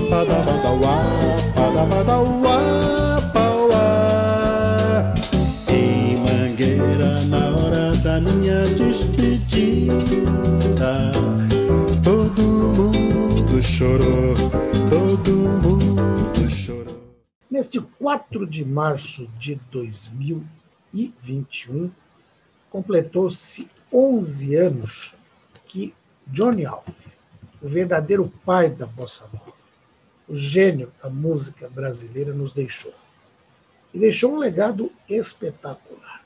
Padabadauá, padabadauá, pauá. Em Mangueira, na hora da minha despedida, todo mundo chorou, todo mundo chorou. Neste 4 de março de 2021, completou-se 11 anos que Johnny Alves, o verdadeiro pai da bossa nova, o gênio da música brasileira, nos deixou. E deixou um legado espetacular.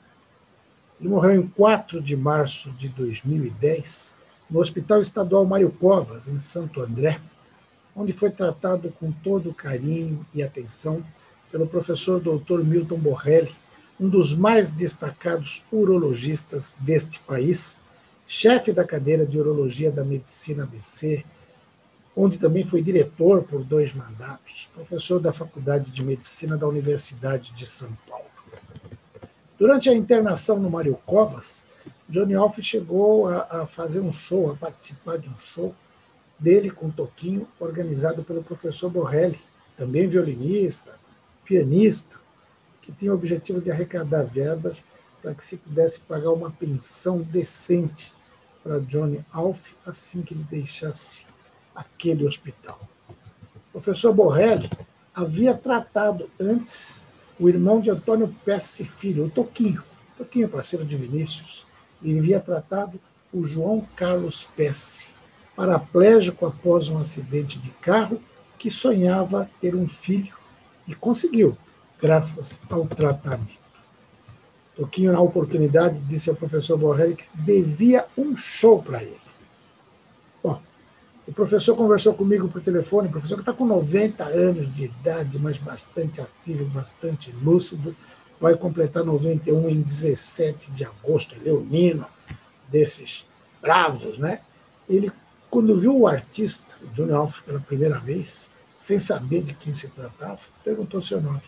Ele morreu em 4 de março de 2010, no Hospital Estadual Mário Covas, em Santo André, onde foi tratado com todo carinho e atenção pelo professor Dr. Milton Borrelli, um dos mais destacados urologistas deste país, chefe da cadeira de Urologia da Medicina ABC, onde também foi diretor por 2 mandatos, professor da Faculdade de Medicina da Universidade de São Paulo. Durante a internação no Mário Covas, Johnny Alves chegou a fazer um show, a participar de um show dele com Toquinho, organizado pelo professor Borrelli, também violinista, pianista, que tinha o objetivo de arrecadar verbas para que se pudesse pagar uma pensão decente para Johnny Alves assim que ele deixasse aquele hospital. O professor Borrelli havia tratado antes o irmão de Antônio Pesce Filho, o Toquinho, parceiro de Vinícius, e havia tratado o João Carlos Pesce, paraplégico após um acidente de carro, que sonhava ter um filho e conseguiu, graças ao tratamento. Toquinho, na oportunidade, disse ao professor Borrelli que devia um show para ele. Bom, o professor conversou comigo por telefone, o professor que está com 90 anos de idade, mas bastante ativo, bastante lúcido, vai completar 91 em 17 de agosto, leonino, desses bravos, né? Ele, quando viu o artista, o Johnny Alves, pela primeira vez, sem saber de quem se tratava, perguntou seu nome.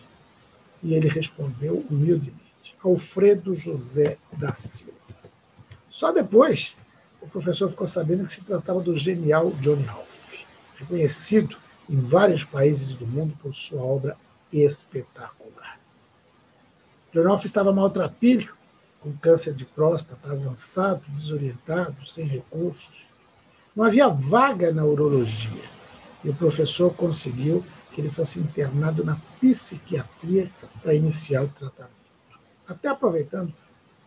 E ele respondeu humildemente: Alfredo José da Silva. Só depois, o professor ficou sabendo que se tratava do genial Johnny Alves, reconhecido em vários países do mundo por sua obra espetacular. Johnny Alves estava maltrapilho, com câncer de próstata avançado, desorientado, sem recursos. Não havia vaga na urologia, e o professor conseguiu que ele fosse internado na psiquiatria para iniciar o tratamento, até aproveitando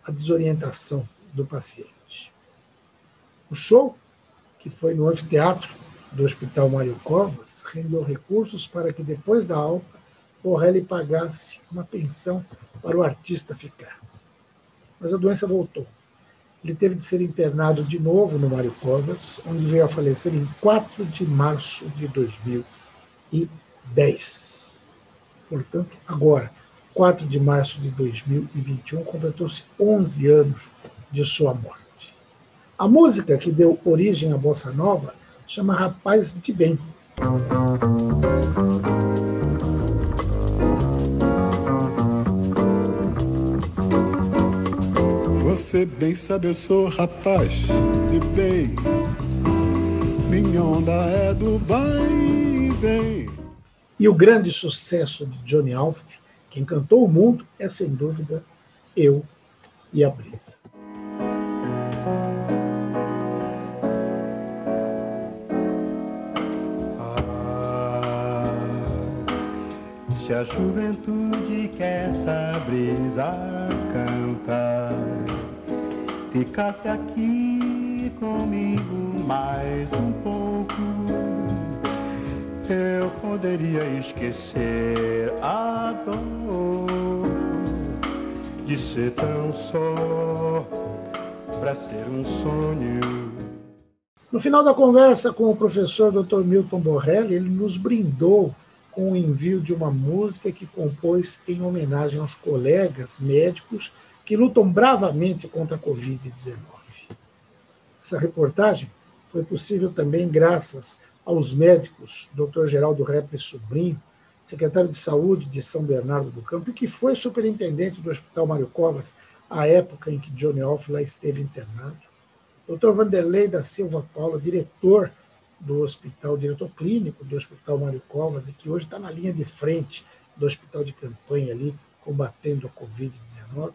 a desorientação do paciente. O show, que foi no anfiteatro do Hospital Mário Covas, rendeu recursos para que, depois da alta, Borrelli pagasse uma pensão para o artista ficar. Mas a doença voltou. Ele teve de ser internado de novo no Mário Covas, onde veio a falecer em 4 de março de 2010. Portanto, agora, 4 de março de 2021, completou-se 11 anos de sua morte. A música que deu origem à bossa nova chama Rapaz de Bem. Você bem sabe, eu sou rapaz de bem. Minha onda é do vai e vem. E o grande sucesso de Johnny Alves, que encantou o mundo, é sem dúvida Eu e a Brisa. Se a juventude que essa brisa canta ficasse aqui comigo mais um pouco, eu poderia esquecer a dor de ser tão só para ser um sonho. No final da conversa com o professor Dr. Milton Borrelli, ele nos brindou com o envio de uma música que compôs em homenagem aos colegas médicos que lutam bravamente contra a Covid-19. Essa reportagem foi possível também graças aos médicos Dr. Geraldo Repre Sobrinho, secretário de Saúde de São Bernardo do Campo, e que foi superintendente do Hospital Mário Covas à época em que Johnny Alves lá esteve internado, Dr. Vanderlei da Silva Paula, diretor do hospital, diretor clínico do Hospital Mário Covas, e que hoje está na linha de frente do hospital de campanha ali, combatendo a Covid-19,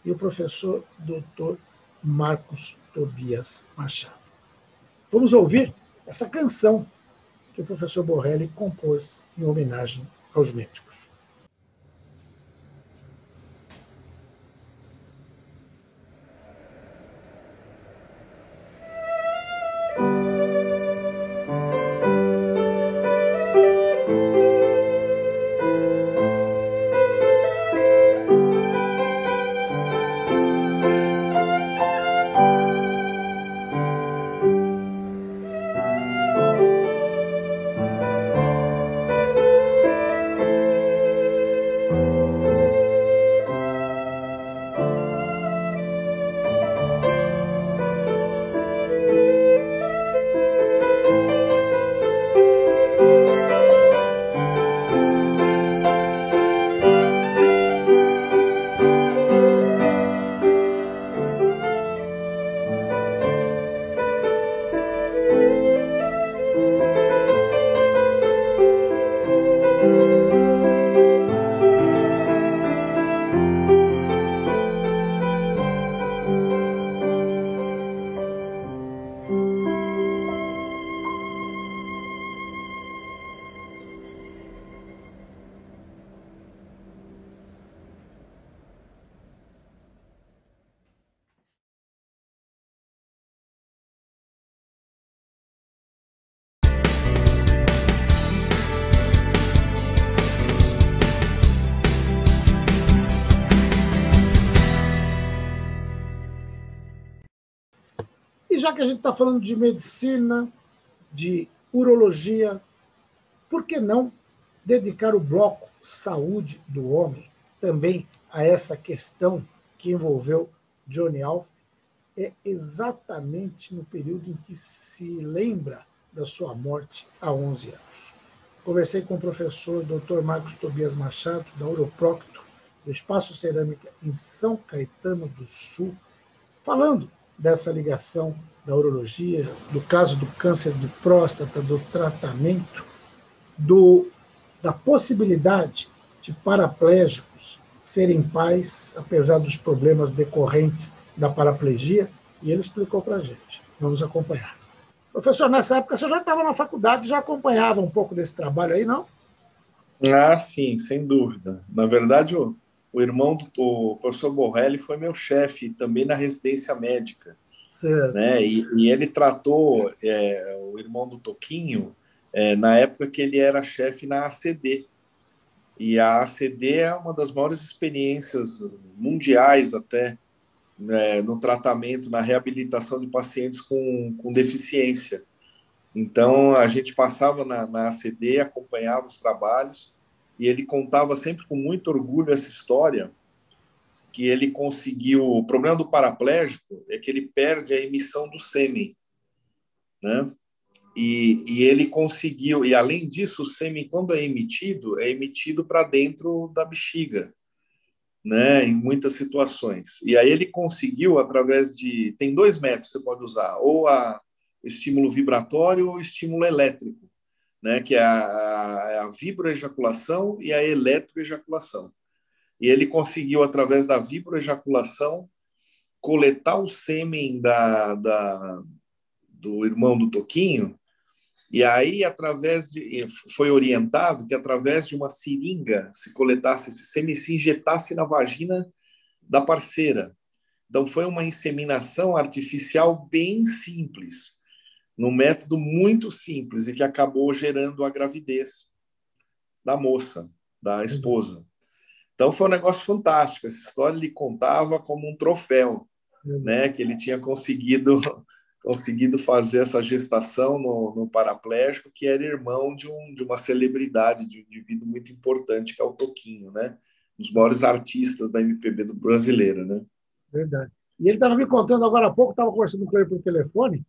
e o professor Dr. Marcos Tobias Machado. Vamos ouvir essa canção que o professor Borrelli compôs em homenagem aos médicos. E já que a gente está falando de medicina, de urologia, por que não dedicar o bloco Saúde do Homem também a essa questão que envolveu Johnny Alf? É exatamente no período em que se lembra da sua morte há 11 anos. Conversei com o professor Dr. Marcos Tobias Machado, da Uroprocto, do Espaço Cerâmica em São Caetano do Sul, falando dessa ligação da urologia, do caso do câncer de próstata, do tratamento, da possibilidade de paraplégicos serem pais, apesar dos problemas decorrentes da paraplegia, e ele explicou para a gente. Vamos acompanhar. Professor, nessa época você já estava na faculdade, já acompanhava um pouco desse trabalho aí, não? Ah, sim, sem dúvida. Na verdade, o irmão do professor Borrelli foi meu chefe também na residência médica, Certo. né? E ele tratou o irmão do Toquinho na época que ele era chefe na ACD. E a ACD é uma das maiores experiências mundiais até, né, no tratamento, na reabilitação de pacientes com deficiência. Então, a gente passava na ACD, acompanhava os trabalhos, e ele contava sempre com muito orgulho essa história, que ele conseguiu... O problema do paraplégico é que ele perde a emissão do sêmen, né? E ele conseguiu... E, além disso, o sêmen, quando é emitido para dentro da bexiga, né? Em muitas situações. E aí ele conseguiu, através de... Tem 2 métodos que você pode usar, ou estímulo vibratório ou estímulo elétrico, né, que é a vibroejaculação e a eletroejaculação. E ele conseguiu, através da vibroejaculação, coletar o sêmen do irmão do Toquinho, e aí, foi orientado que, através de uma seringa, se coletasse esse sêmen e se injetasse na vagina da parceira. Então, foi uma inseminação artificial bem simples, num método muito simples e que acabou gerando a gravidez da moça, da esposa. Então, foi um negócio fantástico. Essa história ele contava como um troféu, né? Que ele tinha conseguido fazer essa gestação no paraplégico, que era irmão de uma celebridade, de um indivíduo muito importante, que é o Toquinho, né? Um dos maiores artistas da MPB brasileira, né? Verdade. E ele estava me contando agora há pouco, estava conversando com ele por telefone,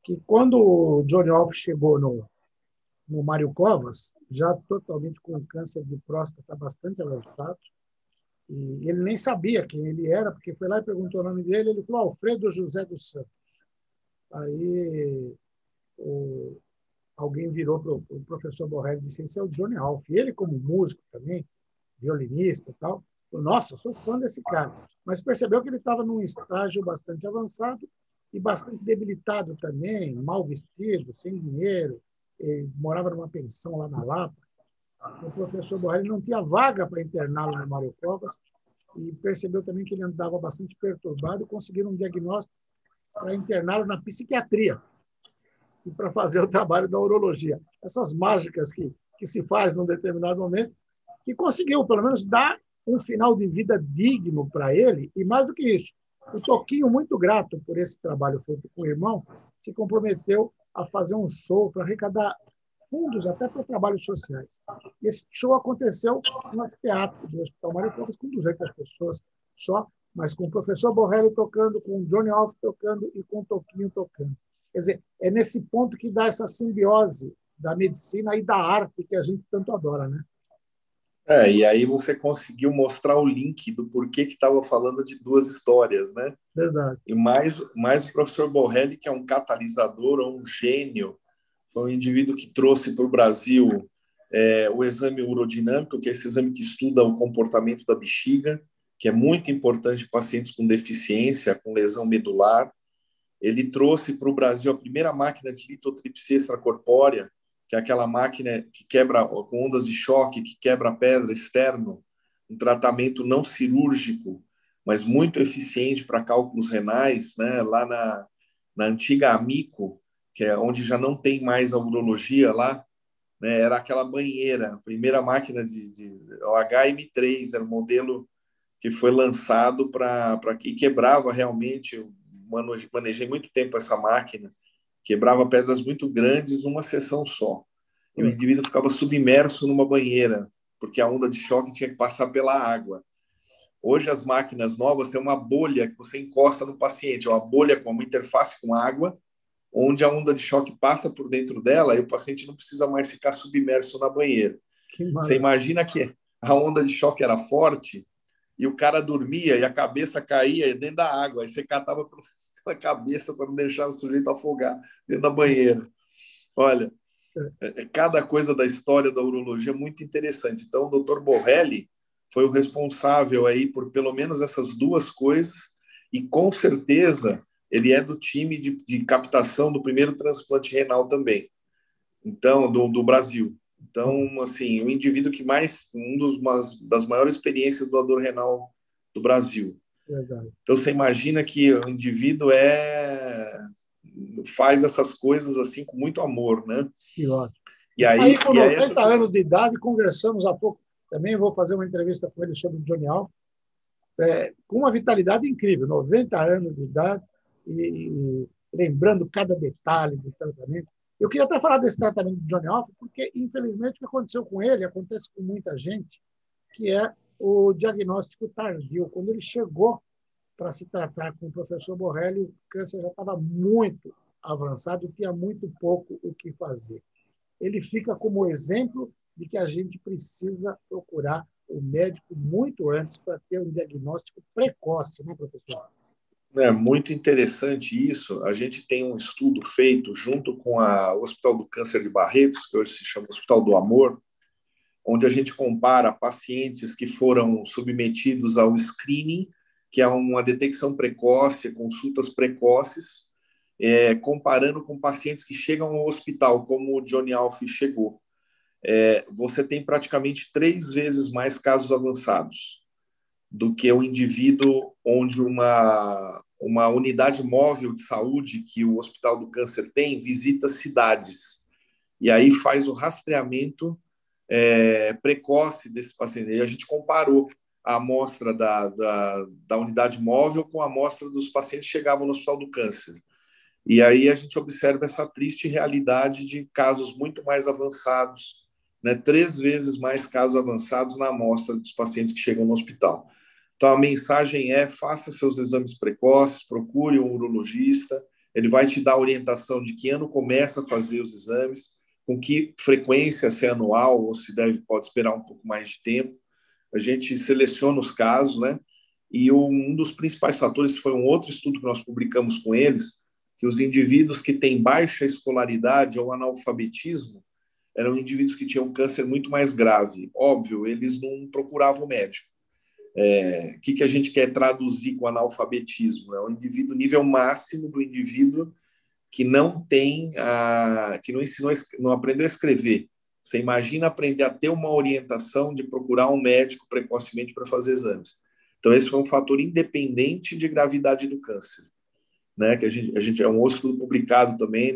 que quando o Johnny Alf chegou no Mário Covas, já totalmente com câncer de próstata bastante avançado, e ele nem sabia quem ele era, porque foi lá e perguntou o nome dele, ele falou Alfredo José dos Santos. Aí alguém virou para o professor Borrelli e disse: esse é o Johnny Alf. E ele, como músico também, violinista e tal, falou: nossa, sou fã desse cara. Mas percebeu que ele estava num estágio bastante avançado e bastante debilitado também, mal vestido, sem dinheiro, ele morava numa pensão lá na Lapa. O professor Borrelli não tinha vaga para interná-lo no Mário Covas e percebeu também que ele andava bastante perturbado e conseguiram um diagnóstico para interná-lo na psiquiatria e para fazer o trabalho da urologia. Essas mágicas que se faz num determinado momento, que conseguiu, pelo menos, dar um final de vida digno para ele, e mais do que isso, o Toquinho, muito grato por esse trabalho feito com o irmão, se comprometeu a fazer um show para arrecadar fundos até para trabalhos sociais. Esse show aconteceu no teatro do Hospital Mário Covas, com 200 pessoas só, mas com o professor Borrelli tocando, com o Johnny Alf tocando e com o Toquinho tocando. Quer dizer, é nesse ponto que dá essa simbiose da medicina e da arte que a gente tanto adora, né? E aí você conseguiu mostrar o link do porquê que estava falando de duas histórias, né? Verdade. E mais o professor Borrelli, que é um catalisador, um gênio, foi um indivíduo que trouxe para o Brasil o exame urodinâmico, que é esse exame que estuda o comportamento da bexiga, que é muito importante para pacientes com deficiência, com lesão medular. Ele trouxe para o Brasil a primeira máquina de litotripsia extracorpórea, que é aquela máquina que quebra com ondas de choque, que quebra a pedra externo, um tratamento não cirúrgico, mas muito eficiente para cálculos renais, né? Lá na antiga Amico, que é onde já não tem mais a urologia lá, né? Era aquela banheira, a primeira máquina o HM3, era o modelo que foi lançado e quebrava realmente. Manejei muito tempo essa máquina, quebrava pedras muito grandes numa sessão só. E o indivíduo ficava submerso numa banheira, porque a onda de choque tinha que passar pela água. Hoje as máquinas novas têm uma bolha que você encosta no paciente, uma bolha com uma interface com água, onde a onda de choque passa por dentro dela e o paciente não precisa mais ficar submerso na banheira. Você imagina que a onda de choque era forte e o cara dormia e a cabeça caía dentro da água. Aí você catava pela cabeça para não deixar o sujeito afogar dentro da banheira. Olha, cada coisa da história da urologia é muito interessante. Então, o Dr. Borrelli foi o responsável aí por pelo menos essas duas coisas e, com certeza, ele é do time de captação do primeiro transplante renal também, então, do Brasil. Então, assim, o indivíduo que das maiores experiências do doador renal do Brasil. Verdade. Então, você imagina que o indivíduo faz essas coisas assim com muito amor, né? Que ótimo. E aí com 90 anos de idade, conversamos há pouco, também vou fazer uma entrevista com ele sobre o Johnny Alf, com uma vitalidade incrível, 90 anos de idade, e lembrando cada detalhe do tratamento. Eu queria até falar desse tratamento do Johnny Alf, porque, infelizmente, o que aconteceu com ele, acontece com muita gente, que é o diagnóstico tardio. Quando ele chegou para se tratar com o professor Borrelli, o câncer já estava muito avançado e tinha muito pouco o que fazer. Ele fica como exemplo de que a gente precisa procurar o médico muito antes para ter um diagnóstico precoce, né, professor? É muito interessante isso. A gente tem um estudo feito junto com o Hospital do Câncer de Barretos, que hoje se chama Hospital do Amor, onde a gente compara pacientes que foram submetidos ao screening, que é uma detecção precoce, consultas precoces, comparando com pacientes que chegam ao hospital, como o Johnny Alf chegou. Você tem praticamente 3 vezes mais casos avançados do que o indivíduo onde uma unidade móvel de saúde que o Hospital do Câncer tem visita cidades e aí faz o rastreamento precoce desse paciente. E a gente comparou a amostra da unidade móvel com a amostra dos pacientes que chegavam no Hospital do Câncer. E aí a gente observa essa triste realidade de casos muito mais avançados, né? 3 vezes mais casos avançados na amostra dos pacientes que chegam no hospital. Então, a mensagem faça seus exames precoces, procure um urologista, ele vai te dar a orientação de que ano começa a fazer os exames, com que frequência, se é anual ou se pode esperar um pouco mais de tempo. A gente seleciona os casos, né? E um dos principais fatores, foi um outro estudo que nós publicamos com eles, que os indivíduos que têm baixa escolaridade ou analfabetismo eram indivíduos que tinham câncer muito mais grave. Óbvio, eles não procuravam médico. O que a gente quer traduzir com analfabetismo? É o indivíduo, nível máximo do indivíduo que não tem, que não ensinou, não aprendeu a escrever. Você imagina aprender a ter uma orientação de procurar um médico precocemente para fazer exames. Então, esse foi um fator independente de gravidade do câncer, né? Que a gente é um estudo publicado também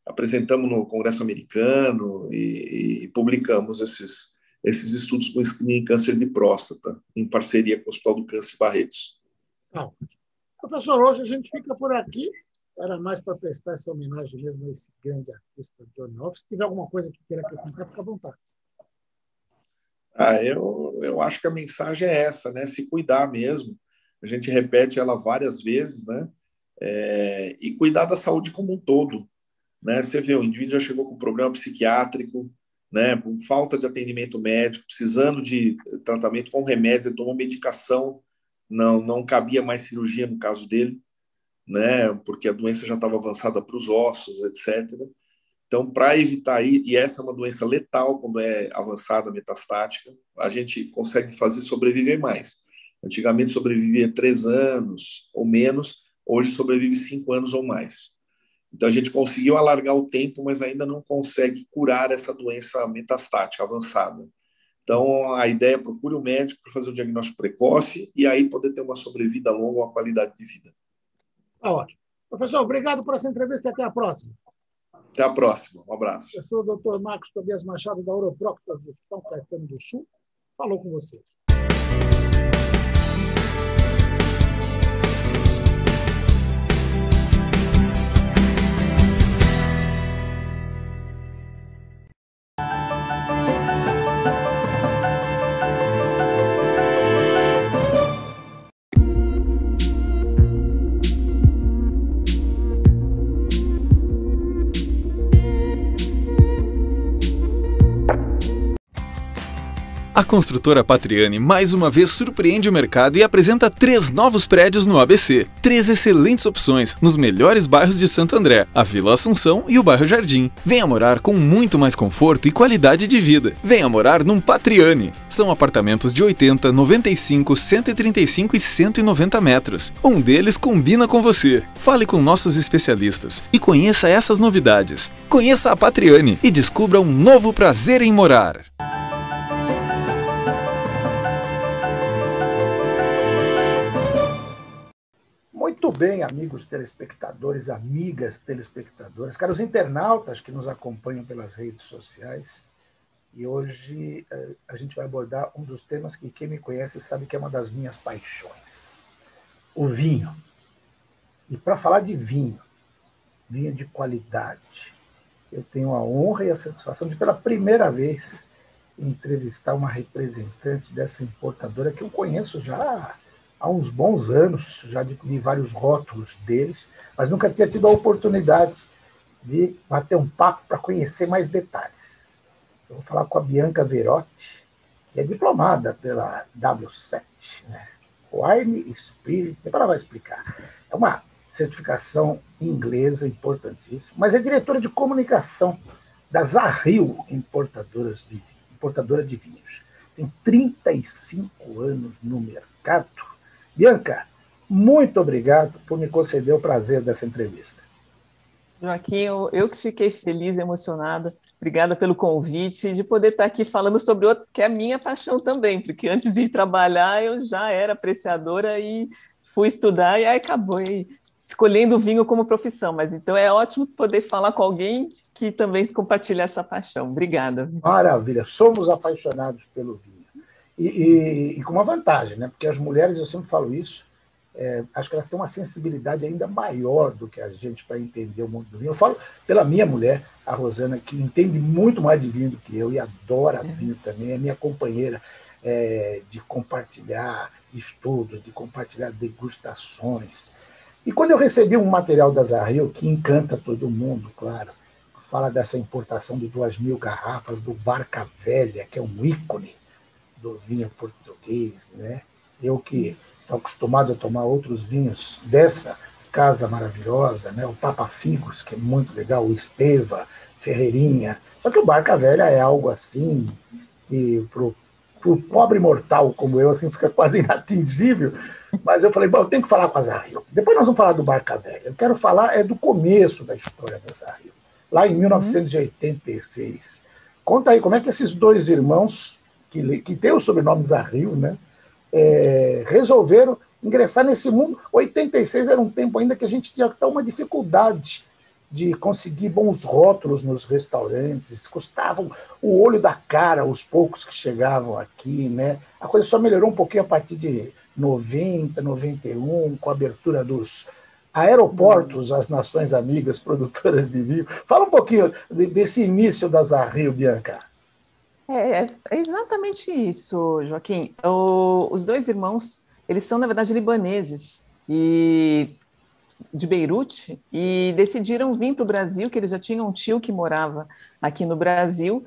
apresentamos no Congresso Americano e publicamos esses estudos com screening em câncer de próstata, em parceria com o Hospital do Câncer de Barretos. Não. Professor, hoje a gente fica por aqui. Era mais para prestar essa homenagem mesmo a esse grande artista, Johnny Alves. Se tiver alguma coisa que queira acrescentar, fica à vontade. Eu acho que a mensagem é essa, né? Se cuidar mesmo. A gente repete ela várias vezes, né? E cuidar da saúde como um todo. Né? Você vê, o indivíduo já chegou com problema psiquiátrico, né? Com falta de atendimento médico, precisando de tratamento com remédio, ele tomou medicação, não cabia mais cirurgia no caso dele, né? Porque a doença já estava avançada para os ossos, etc. Então, para evitar e essa é uma doença letal quando é avançada, metastática, a gente consegue fazer sobreviver mais. Antigamente sobrevivia 3 anos ou menos, hoje sobrevive 5 anos ou mais. Então, a gente conseguiu alargar o tempo, mas ainda não consegue curar essa doença metastática avançada. Então, a ideia é procure um médico para fazer o diagnóstico precoce e aí poder ter uma sobrevida longa, uma qualidade de vida. Tá ótimo. Professor, obrigado por essa entrevista e até a próxima. Até a próxima. Um abraço. Professor Dr. Marcos Tobias Machado, da Oroproctor de São Caetano do Sul, falou com você. A construtora Patriani mais uma vez surpreende o mercado e apresenta 3 novos prédios no ABC. 3 excelentes opções nos melhores bairros de Santo André, a Vila Assunção e o bairro Jardim. Venha morar com muito mais conforto e qualidade de vida. Venha morar num Patriani. São apartamentos de 80, 95, 135 e 190 metros. Um deles combina com você. Fale com nossos especialistas e conheça essas novidades. Conheça a Patriani e descubra um novo prazer em morar. Muito bem, amigos telespectadores, amigas telespectadoras, caros internautas que nos acompanham pelas redes sociais. E hoje a gente vai abordar um dos temas que quem me conhece sabe que é uma das minhas paixões. O vinho. E para falar de vinho de qualidade, eu tenho a honra e a satisfação de, pela primeira vez, entrevistar uma representante dessa importadora que eu conheço já há uns bons anos, já adquiri vários rótulos deles, mas nunca tinha tido a oportunidade de bater um papo para conhecer mais detalhes. Eu vou falar com a Bianca Verotti, que é diplomada pela W7, né? Wine Spirit, depois ela vai explicar. É uma certificação inglesa importantíssima, mas é diretora de comunicação da Zahil importadora de vinhos. Tem 35 anos no mercado. Bianca, muito obrigado por me conceder o prazer dessa entrevista. Joaquim, eu que fiquei feliz e emocionada. Obrigada pelo convite e de poder estar aqui falando sobre outro, que é a minha paixão também, porque antes de ir trabalhar eu já era apreciadora e fui estudar e aí acabou escolhendo o vinho como profissão. Mas então é ótimo poder falar com alguém que também compartilha essa paixão. Obrigada. Maravilha, somos apaixonados pelo vinho. E com uma vantagem, né? Porque as mulheres, eu sempre falo isso, acho que elas têm uma sensibilidade ainda maior do que a gente para entender o mundo do vinho. Eu falo pela minha mulher, a Rosana, que entende muito mais de vinho do que eu e adora vinho também, é minha companheira de compartilhar estudos, de compartilhar degustações. E quando eu recebi um material da Zahil, que encanta todo mundo, claro, fala dessa importação de 2.000 garrafas do Barca Velha, que é um ícone do vinho português, né? Eu que estou acostumado a tomar outros vinhos dessa casa maravilhosa, né? O Papa Figos, que é muito legal, o Esteva, Ferreirinha. Só que o Barca Velha é algo assim que pro pobre mortal como eu, assim, fica quase inatingível. Mas eu falei, bom, eu tenho que falar com a Zarrio. Depois nós vamos falar do Barca Velha. Eu quero falar do começo da história da Zarrio, lá em 1986. Conta aí, como é que esses dois irmãos, que têm o sobrenome Zarrio, né, resolveram ingressar nesse mundo. 86 era um tempo ainda que a gente tinha até uma dificuldade de conseguir bons rótulos nos restaurantes, custavam o olho da cara os poucos que chegavam aqui, né? A coisa só melhorou um pouquinho a partir de 90, 91, com a abertura dos aeroportos às nações amigas produtoras de vinho. Fala um pouquinho desse início da Zarrio, Bianca. É exatamente isso, Joaquim. Os dois irmãos, eles são, na verdade, libaneses de Beirute, e decidiram vir para o Brasil, que eles já tinham um tio que morava aqui no Brasil,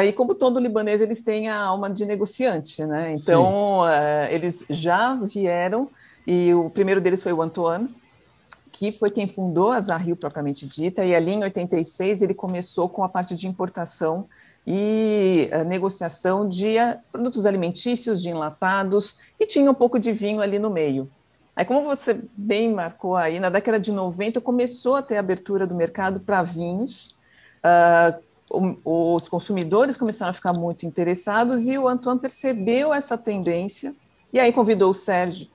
e como todo libanês, eles têm a alma de negociante, né? Então, eles já vieram, e o primeiro deles foi o Antoine, que foi quem fundou a Zarrio propriamente dita, e ali em 86 ele começou com a parte de importação e negociação de produtos alimentícios, de enlatados, e tinha um pouco de vinho ali no meio. Aí, como você bem marcou aí, na década de 90 começou a ter abertura do mercado para vinhos, os consumidores começaram a ficar muito interessados e o Antoine percebeu essa tendência e aí convidou o Sérgio,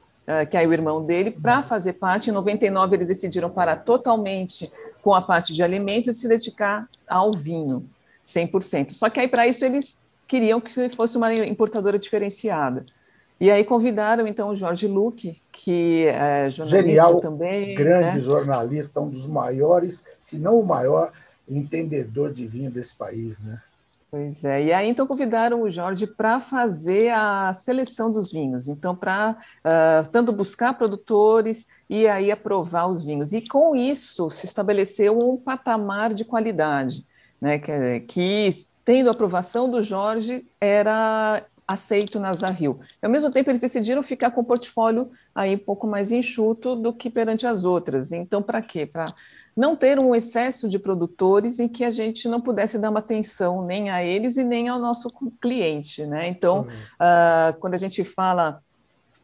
que é o irmão dele, para fazer parte. Em 99 eles decidiram parar totalmente com a parte de alimentos e se dedicar ao vinho, 100%. Só que aí para isso eles queriam que fosse uma importadora diferenciada. E aí convidaram, então, o Jorge Luque, que é jornalista Genial, também. Grande, né? Jornalista, um dos maiores, se não o maior, entendedor de vinho desse país, né? Pois é, e aí então convidaram o Jorge para fazer a seleção dos vinhos, então para tanto buscar produtores e aí aprovar os vinhos. E com isso se estabeleceu um patamar de qualidade, né, que tendo a aprovação do Jorge, era aceito na Zarrio. Ao mesmo tempo, eles decidiram ficar com o portfólio aí um pouco mais enxuto do que perante as outras. Então, para quê? Para não ter um excesso de produtores em que a gente não pudesse dar uma atenção nem a eles e nem ao nosso cliente, né? Então, quando a gente fala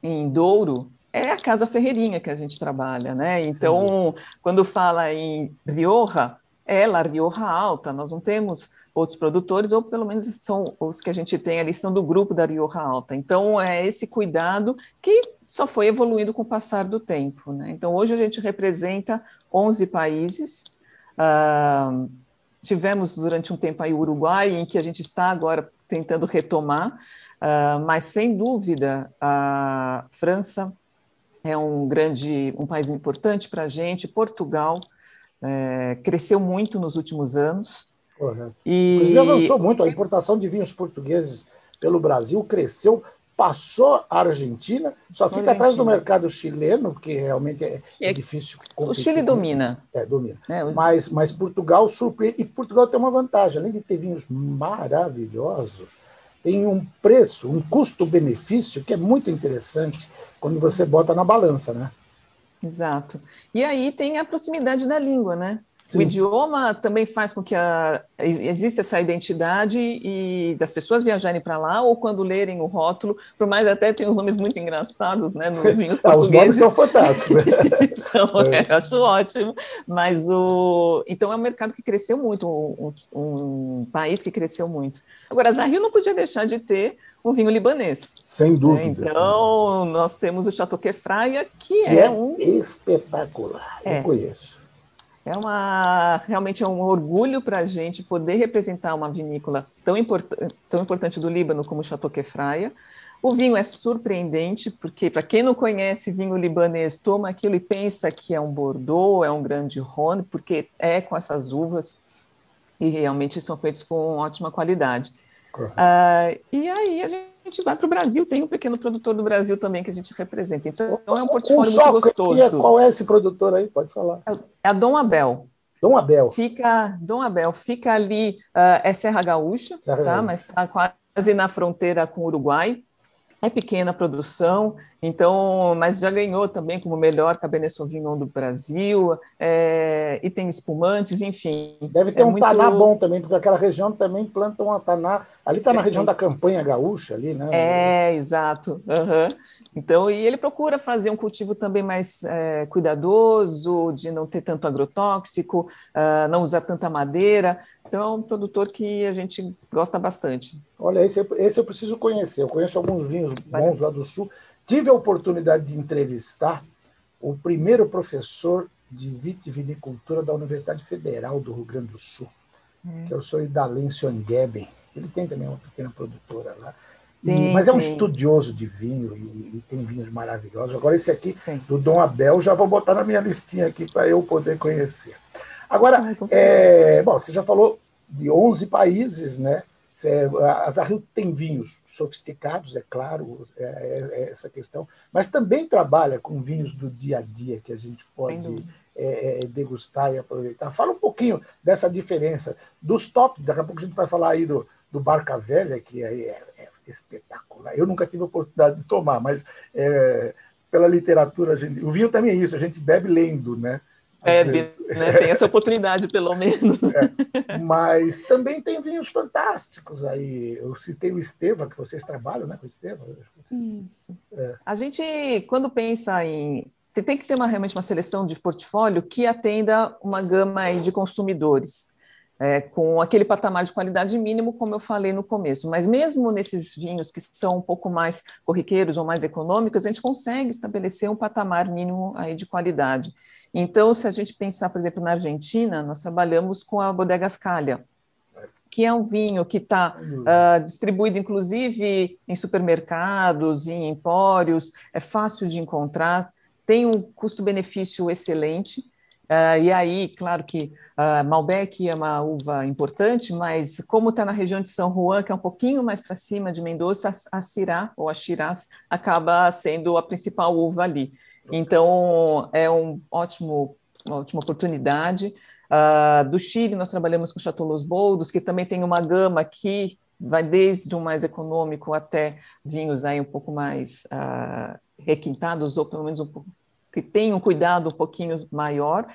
em Douro, é a Casa Ferreirinha que a gente trabalha, né? Então, quando fala em Rioja, é La Rioja Alta, nós não temos outros produtores, ou pelo menos são os que a gente tem ali, são do grupo da Rioja Alta. Então, é esse cuidado que só foi evoluindo com o passar do tempo, né? Então, hoje a gente representa 11 países, tivemos durante um tempo aí o Uruguai, em que a gente está agora tentando retomar, mas sem dúvida a França é um país importante para a gente, Portugal cresceu muito nos últimos anos. Correto. Inclusive avançou muito, a importação de vinhos portugueses pelo Brasil cresceu, passou a Argentina, só fica atrás do mercado chileno, porque realmente é difícil competir. O Chile domina. Domina. Mas Portugal surpreende, e Portugal tem uma vantagem, além de ter vinhos maravilhosos, tem um preço, um custo-benefício que é muito interessante quando você bota na balança, né? Exato. E aí tem a proximidade da língua, né? Sim. O idioma também faz com que exista essa identidade e das pessoas viajarem para lá ou quando lerem o rótulo, por mais até tem uns nomes muito engraçados, né, nos vinhos portugueses. Os nomes são fantásticos. Eu acho ótimo. Mas então é um mercado que cresceu muito, um país que cresceu muito. Agora, a Zarrio não podia deixar de ter um vinho libanês. Sem dúvida. Então, nós temos o Chateau Kefraia, que é espetacular. Eu conheço. Realmente é um orgulho para a gente poder representar uma vinícola tão importante do Líbano como o Chateau Kefraia. O vinho é surpreendente, porque para quem não conhece vinho libanês, toma aquilo e pensa que é um Bordeaux, é um grande Rhône, porque é com essas uvas e realmente são feitos com ótima qualidade. E aí a gente vai para o Brasil, tem um pequeno produtor do Brasil também que a gente representa. Então é um portfólio muito gostoso. Qual é esse produtor aí? Pode falar. É a Dom Abel. Dom Abel. Dom Abel fica ali, é Serra Gaúcha, tá? Mas está quase na fronteira com o Uruguai. É pequena a produção, então, mas já ganhou também como melhor Cabernet Sauvignon do Brasil, e tem espumantes, enfim. Deve ter um taná bom também, porque aquela região também planta um taná. Ali está na região da Campanha Gaúcha, ali, né? Exato. Uhum. Então, e ele procura fazer um cultivo também mais cuidadoso, de não ter tanto agrotóxico, não usar tanta madeira. Então, é um produtor que a gente gosta bastante. Olha, esse eu preciso conhecer. Eu conheço alguns vinhos bons lá do Sul. Tive a oportunidade de entrevistar o primeiro professor de vitivinicultura da Universidade Federal do Rio Grande do Sul, que é o senhor Idalêncio Angeben. Ele tem também uma pequena produtora lá. Mas é um estudioso de vinho e tem vinhos maravilhosos. Agora, esse aqui, do Dom Abel, já vou botar na minha listinha aqui para eu poder conhecer. Agora, bom, você já falou de 11 países, né? A Azarril tem vinhos sofisticados, é claro, essa questão, mas também trabalha com vinhos do dia a dia que a gente pode degustar e aproveitar. Fala um pouquinho dessa diferença dos tops. Daqui a pouco a gente vai falar aí do Barca Velha, que aí é espetacular. Eu nunca tive a oportunidade de tomar, mas pela literatura, o vinho também é isso, a gente bebe lendo, né? Né? Tem essa oportunidade, pelo menos. Mas também tem vinhos fantásticos aí. Eu citei o Esteva, que vocês trabalham, né, com o Esteva. Isso. A gente, quando pensa em... Você tem que ter realmente uma seleção de portfólio que atenda uma gama aí de consumidores, com aquele patamar de qualidade mínimo, como eu falei no começo. Mas mesmo nesses vinhos que são um pouco mais corriqueiros ou mais econômicos, a gente consegue estabelecer um patamar mínimo aí de qualidade. Então, se a gente pensar, por exemplo, na Argentina, nós trabalhamos com a Bodega Ascalia, que é um vinho que está distribuído, inclusive, em supermercados, em empórios, é fácil de encontrar, tem um custo-benefício excelente. E aí, claro que Malbec é uma uva importante, mas como está na região de São Juan, que é um pouquinho mais para cima de Mendoza, a Syrah, ou a Shiraz, acaba sendo a principal uva ali. Então, é uma ótima oportunidade. Do Chile, nós trabalhamos com Chateau Los Boldos, que também tem uma gama que vai desde o mais econômico até vinhos aí um pouco mais requintados, ou pelo menos que tem um cuidado um pouquinho maior.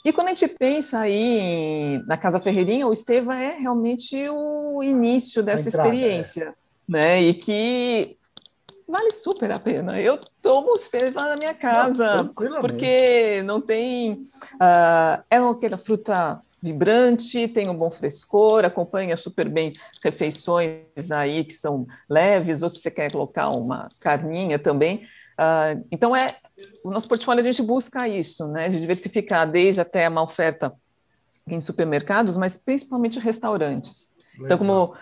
E quando a gente pensa aí na Casa Ferreirinha, o Esteva é realmente o início dessa experiência, né? E que vale super a pena. Eu tomo os Esteva na minha casa, porque não tem... é aquela fruta vibrante, tem um bom frescor, acompanha super bem refeições aí que são leves, ou se você quer colocar uma carninha também. Então, o nosso portfólio a gente busca isso, né, de diversificar desde até uma oferta em supermercados, mas principalmente restaurantes. Legal. Então, como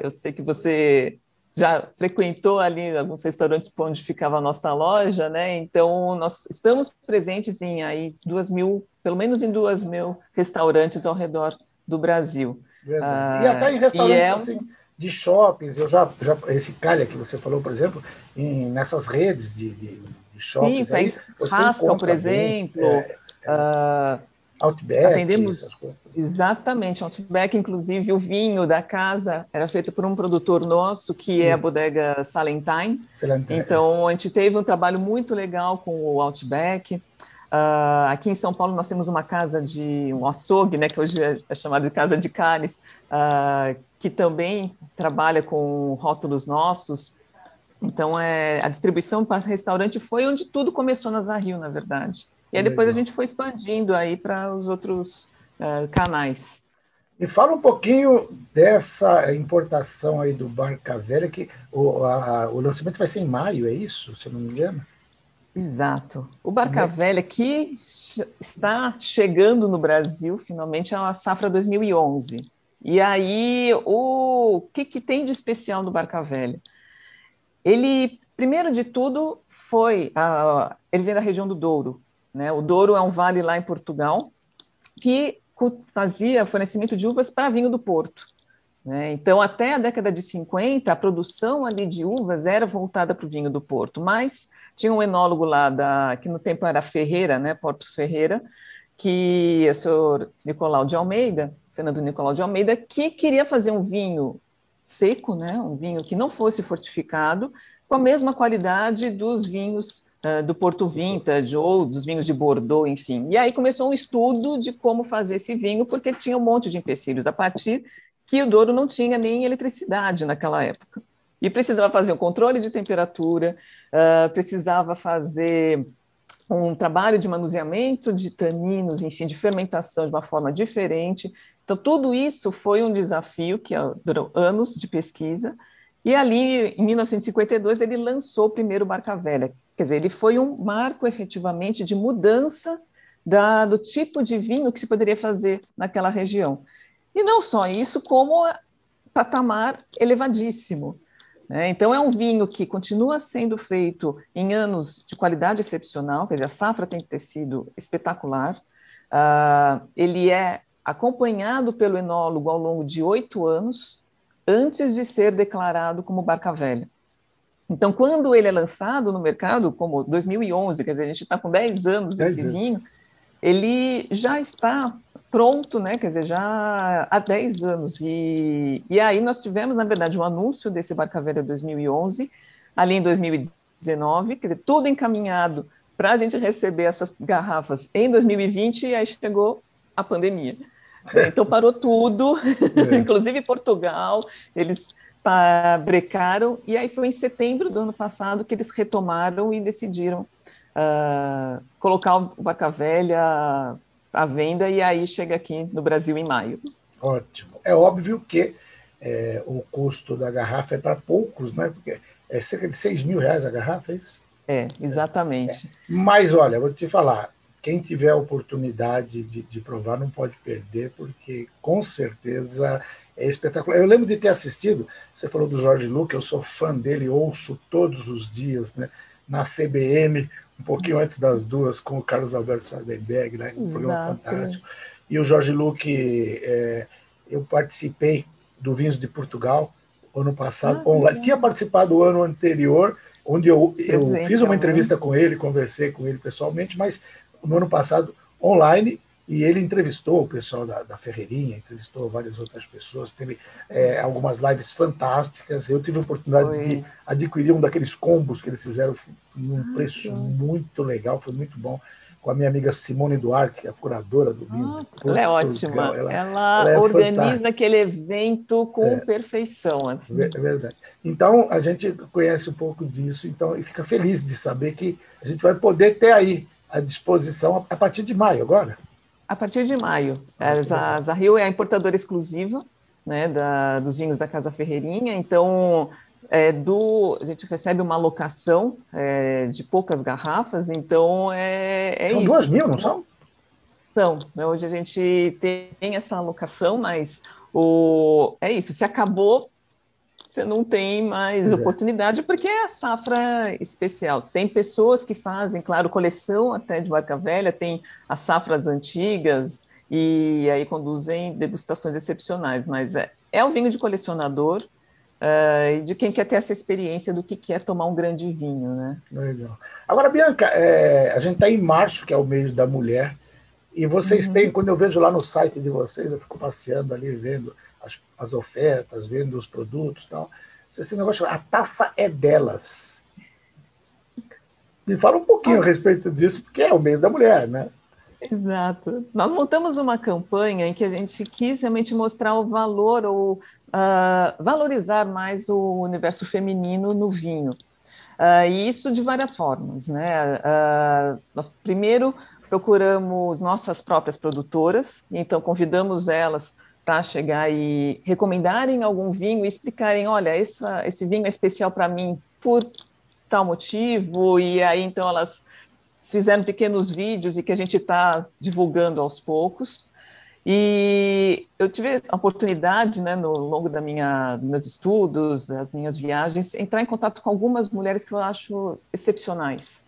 eu sei que você já frequentou ali alguns restaurantes onde ficava a nossa loja, né? Então, nós estamos presentes em aí 2.000, pelo menos em 2.000 restaurantes ao redor do Brasil. E até em restaurantes assim, de shoppings, esse Calha que você falou, por exemplo, nessas redes de shoppings. Sim, aí, Haskell, por exemplo. Outback. Atendemos exatamente Outback, inclusive o vinho da casa era feito por um produtor nosso, que é a bodega Salentine. Então, a gente teve um trabalho muito legal com o Outback. Aqui em São Paulo nós temos uma casa um açougue, né, que hoje é chamado de casa de carnes, que também trabalha com rótulos nossos. Então, a distribuição para restaurante foi onde tudo começou na Azarril, na verdade. E aí depois a gente foi expandindo aí para os outros canais. Me fala um pouquinho dessa importação aí do Barca Velha, que o lançamento vai ser em maio, é isso? Se eu não me engano? Exato. O Barca Velha, que está chegando no Brasil, finalmente, é a safra 2011. E aí, o que tem de especial no Barca Velha? Ele, primeiro de tudo, ele vem da região do Douro, né? O Douro é um vale lá em Portugal que fazia fornecimento de uvas para vinho do Porto, né? Então, até a década de 50, a produção ali de uvas era voltada para o vinho do Porto, mas tinha um enólogo lá, que no tempo era Ferreira, né? Portos Ferreira, que é o senhor Fernando Nicolau de Almeida, que queria fazer um vinho seco, né, um vinho que não fosse fortificado, com a mesma qualidade dos vinhos do Porto Vintage ou dos vinhos de Bordeaux, enfim. E aí começou um estudo de como fazer esse vinho, porque tinha um monte de empecilhos, a partir que o Douro não tinha nem eletricidade naquela época. E precisava fazer um controle de temperatura, precisava fazer um trabalho de manuseamento de taninos, enfim, de fermentação de uma forma diferente. Então, tudo isso foi um desafio que durou anos de pesquisa. E ali, em 1952, ele lançou o primeiro Barca Velha. Quer dizer, ele foi um marco, efetivamente, de mudança do tipo de vinho que se poderia fazer naquela região. E não só isso, como patamar elevadíssimo. Então, é um vinho que continua sendo feito em anos de qualidade excepcional, quer dizer, a safra tem que ter sido espetacular. Ele é acompanhado pelo enólogo ao longo de 8 anos, antes de ser declarado como Barca Velha. Então, quando ele é lançado no mercado, como 2011, quer dizer, a gente está com 10 anos desse vinho, ele já está pronto, né? Quer dizer, já há 10 anos. E aí nós tivemos, na verdade, um anúncio desse Barca Velha 2011, ali em 2019, quer dizer, tudo encaminhado para a gente receber essas garrafas em 2020, e aí chegou a pandemia. Então parou tudo, inclusive Portugal, eles brecaram, e aí foi em setembro do ano passado que eles retomaram e decidiram colocar o Barca Velha à venda, e aí chega aqui no Brasil em maio. Ótimo. É óbvio que o custo da garrafa é para poucos, né? Porque é cerca de R$6.000 a garrafa, é isso? Exatamente. Mas, olha, vou te falar, quem tiver a oportunidade de provar não pode perder, porque com certeza é espetacular. Eu lembro de ter assistido, você falou do Jorge Luque, eu sou fã dele, ouço todos os dias, né, na CBN, um pouquinho antes das 2, com o Carlos Alberto Sardenberg, né, um programa fantástico. E o Jorge Luque, eu participei do Vinhos de Portugal, ano passado, online. Tinha participado o ano anterior, onde eu fiz uma entrevista com ele, conversei com ele pessoalmente, mas no ano passado online, e ele entrevistou o pessoal da Ferreirinha, entrevistou várias outras pessoas, teve algumas lives fantásticas. Eu tive a oportunidade de adquirir um daqueles combos que eles fizeram num preço muito legal, foi muito bom, com a minha amiga Simone Duarte, que é a curadora do vinho. Ela é ótima, ela organiza fantástica. Aquele evento com perfeição. Assim. É verdade. Então, a gente conhece um pouco disso, então, e fica feliz de saber que a gente vai poder ter aí à disposição a partir de maio agora. A partir de maio. A Zahil é a importadora exclusiva, né, dos vinhos da Casa Ferreirinha, então a gente recebe uma alocação de poucas garrafas, então são isso. São 2.000, não são? São. Hoje a gente tem essa alocação, mas é isso, se acabou, você não tem mais oportunidade, porque é a safra especial. Tem pessoas que fazem, claro, coleção até de Barca Velha, tem as safras antigas, e aí conduzem degustações excepcionais, mas é um vinho de colecionador, e de quem quer ter essa experiência do que é tomar um grande vinho, né? Legal. Agora, Bianca, a gente está em março, que é o mês da mulher, e vocês têm, quando eu vejo lá no site de vocês, eu fico passeando ali, vendo as ofertas, vendo os produtos e tal. Vocês têm um negócio, a taça é delas. Me fala um pouquinho a respeito disso, porque é o mês da mulher, né? Exato. Nós montamos uma campanha em que a gente quis realmente mostrar o valor ou valorizar mais o universo feminino no vinho. E isso de várias formas, né? Nós primeiro procuramos nossas próprias produtoras, então convidamos elas para chegar e recomendarem algum vinho e explicarem, olha, esse vinho é especial para mim por tal motivo, e aí então elas fizeram pequenos vídeos e que a gente está divulgando aos poucos. E eu tive a oportunidade, né, no longo dos meus estudos, das minhas viagens, entrar em contato com algumas mulheres que eu acho excepcionais,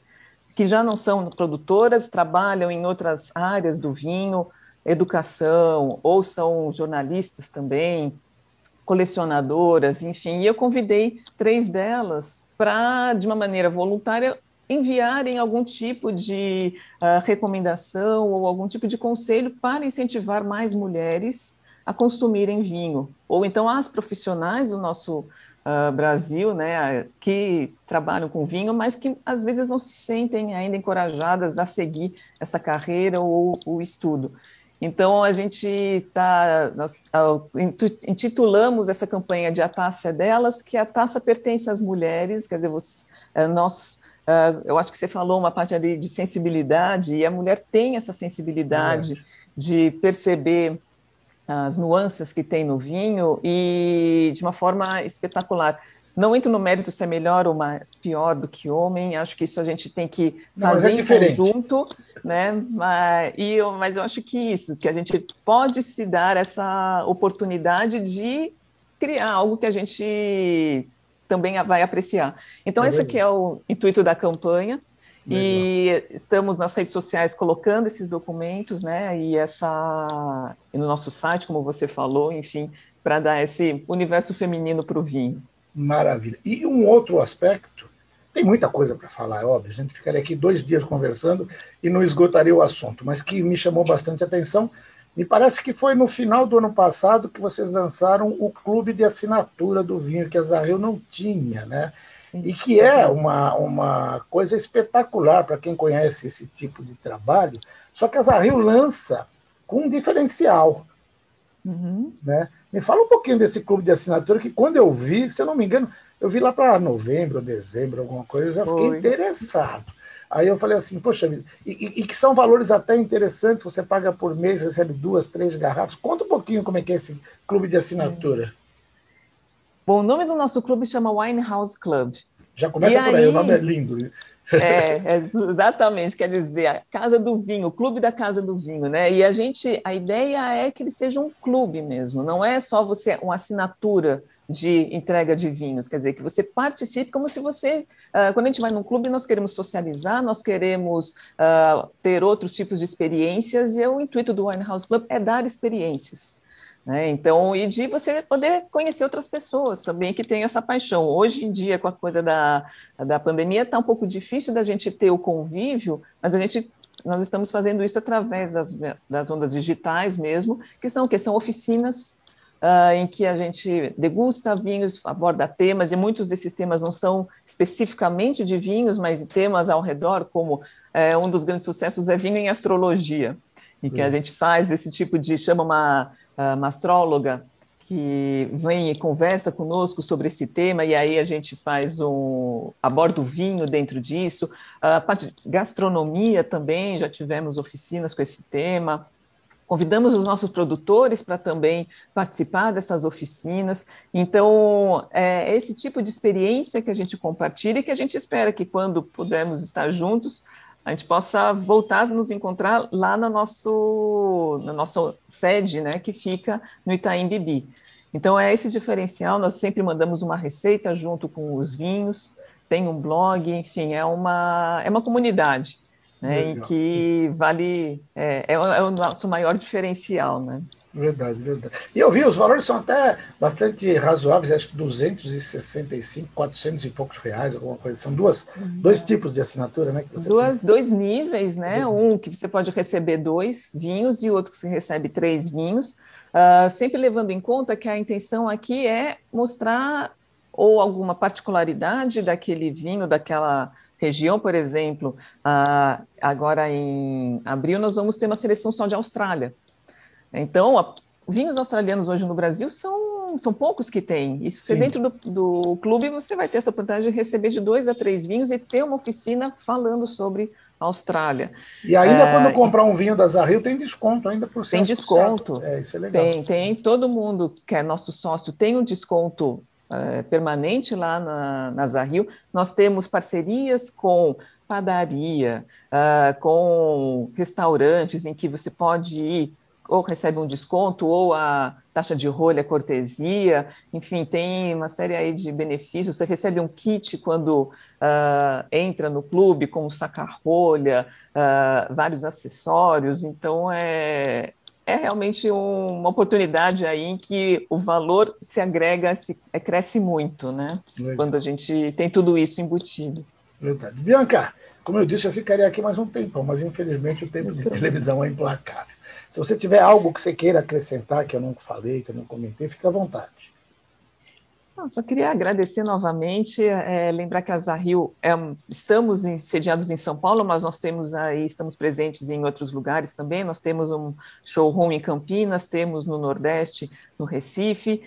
que já não são produtoras, trabalham em outras áreas do vinho, educação, ou são jornalistas também, colecionadoras, enfim, e eu convidei 3 delas para, de uma maneira voluntária, enviarem algum tipo de recomendação ou algum tipo de conselho para incentivar mais mulheres a consumirem vinho, ou então as profissionais do nosso Brasil, né, que trabalham com vinho, mas que às vezes não se sentem ainda encorajadas a seguir essa carreira ou o estudo. Então, a gente nós intitulamos essa campanha de A Taça é Delas, que a taça pertence às mulheres, quer dizer, eu acho que você falou uma parte ali de sensibilidade, e a mulher tem essa sensibilidade de perceber as nuances que tem no vinho e de uma forma espetacular. Não entro no mérito se é melhor ou pior do que homem, acho que isso a gente tem que fazer em conjunto, né? Mas eu acho que a gente pode se dar essa oportunidade de criar algo que a gente também vai apreciar. Então, esse aqui é o intuito da campanha. Legal. E estamos nas redes sociais colocando esses documentos, né? E no nosso site, como você falou, enfim, para dar esse universo feminino para o vinho. Maravilha. E um outro aspecto, tem muita coisa para falar, é óbvio, a gente ficaria aqui 2 dias conversando e não esgotaria o assunto, mas que me chamou bastante atenção, me parece que foi no final do ano passado que vocês lançaram o clube de assinatura do vinho, que a Azarril não tinha, né? E que é uma coisa espetacular para quem conhece esse tipo de trabalho, só que a Azarril lança com um diferencial. Né? Me fala um pouquinho desse clube de assinatura, que quando eu vi, se eu não me engano, eu vi lá para novembro, dezembro, alguma coisa, eu já fiquei interessado. Aí eu falei assim, poxa vida, e que são valores até interessantes, você paga por mês, recebe 2, 3 garrafas. Conta um pouquinho como é que é esse clube de assinatura. Bom, o nome do nosso clube chama Wine House Club. Já começa por aí, o nome é lindo. Exatamente, quer dizer, a Casa do Vinho, o Clube da Casa do Vinho, né? E a ideia é que ele seja um clube mesmo, não é só uma assinatura de entrega de vinhos, quer dizer, que você participe como se você, quando a gente vai num clube, nós queremos socializar, nós queremos ter outros tipos de experiências, e o intuito do Wine House Club é dar experiências. Né? Então, e de você poder conhecer outras pessoas também que têm essa paixão. Hoje em dia, com a coisa da pandemia, está um pouco difícil da gente ter o convívio, mas nós estamos fazendo isso através das ondas digitais mesmo, que são oficinas em que a gente degusta vinhos, aborda temas, e muitos desses temas não são especificamente de vinhos, mas temas ao redor, como um dos grandes sucessos é vinho em astrologia, e que a gente faz esse tipo chama uma astróloga que vem e conversa conosco sobre esse tema, e aí a gente aborda o vinho dentro disso. A parte de gastronomia também, já tivemos oficinas com esse tema. Convidamos os nossos produtores para também participar dessas oficinas. Então, é esse tipo de experiência que a gente compartilha e que a gente espera que, quando pudermos estar juntos, a gente possa voltar a nos encontrar lá na nossa sede, né, que fica no Itaim Bibi. Então, é esse diferencial, nós sempre mandamos uma receita junto com os vinhos, tem um blog, enfim, é uma comunidade, né, em que é o nosso maior diferencial, né? Verdade. E eu vi, os valores são até bastante razoáveis, acho que 265, 400 e poucos reais, alguma coisa. São dois tipos de assinatura, né? Dois níveis, né? Um que você pode receber 2 vinhos e outro que você recebe 3 vinhos, sempre levando em conta que a intenção aqui é mostrar ou alguma particularidade daquele vinho, daquela região. Por exemplo, agora em abril nós vamos ter uma seleção só de Austrália. Então, vinhos australianos hoje no Brasil são poucos que tem. E se você dentro do clube, você vai ter essa oportunidade de receber de 2 a 3 vinhos e ter uma oficina falando sobre a Austrália. E ainda quando comprar um vinho da Azarril, tem desconto ainda por cento. Tem desconto. Isso é legal. Tem. Todo mundo que é nosso sócio tem um desconto permanente lá na Azarril. Nós temos parcerias com padaria, com restaurantes em que você pode ir ou recebe um desconto, ou a taxa de rolha, cortesia, enfim, tem uma série aí de benefícios. Você recebe um kit quando entra no clube, como saca-rolha, vários acessórios. Então, é realmente uma oportunidade aí em que o valor se agrega, cresce muito, né? Legal. Quando a gente tem tudo isso embutido. Verdade. Bianca, como eu disse, eu ficaria aqui mais um tempão, mas infelizmente o tempo de televisão é implacável. Se você tiver algo que você queira acrescentar, que eu não falei, que eu não comentei, fica à vontade. Só queria agradecer novamente, lembrar que a Zahil, estamos sediados em São Paulo, mas nós estamos presentes em outros lugares também, nós temos um showroom em Campinas, temos no Nordeste, no Recife,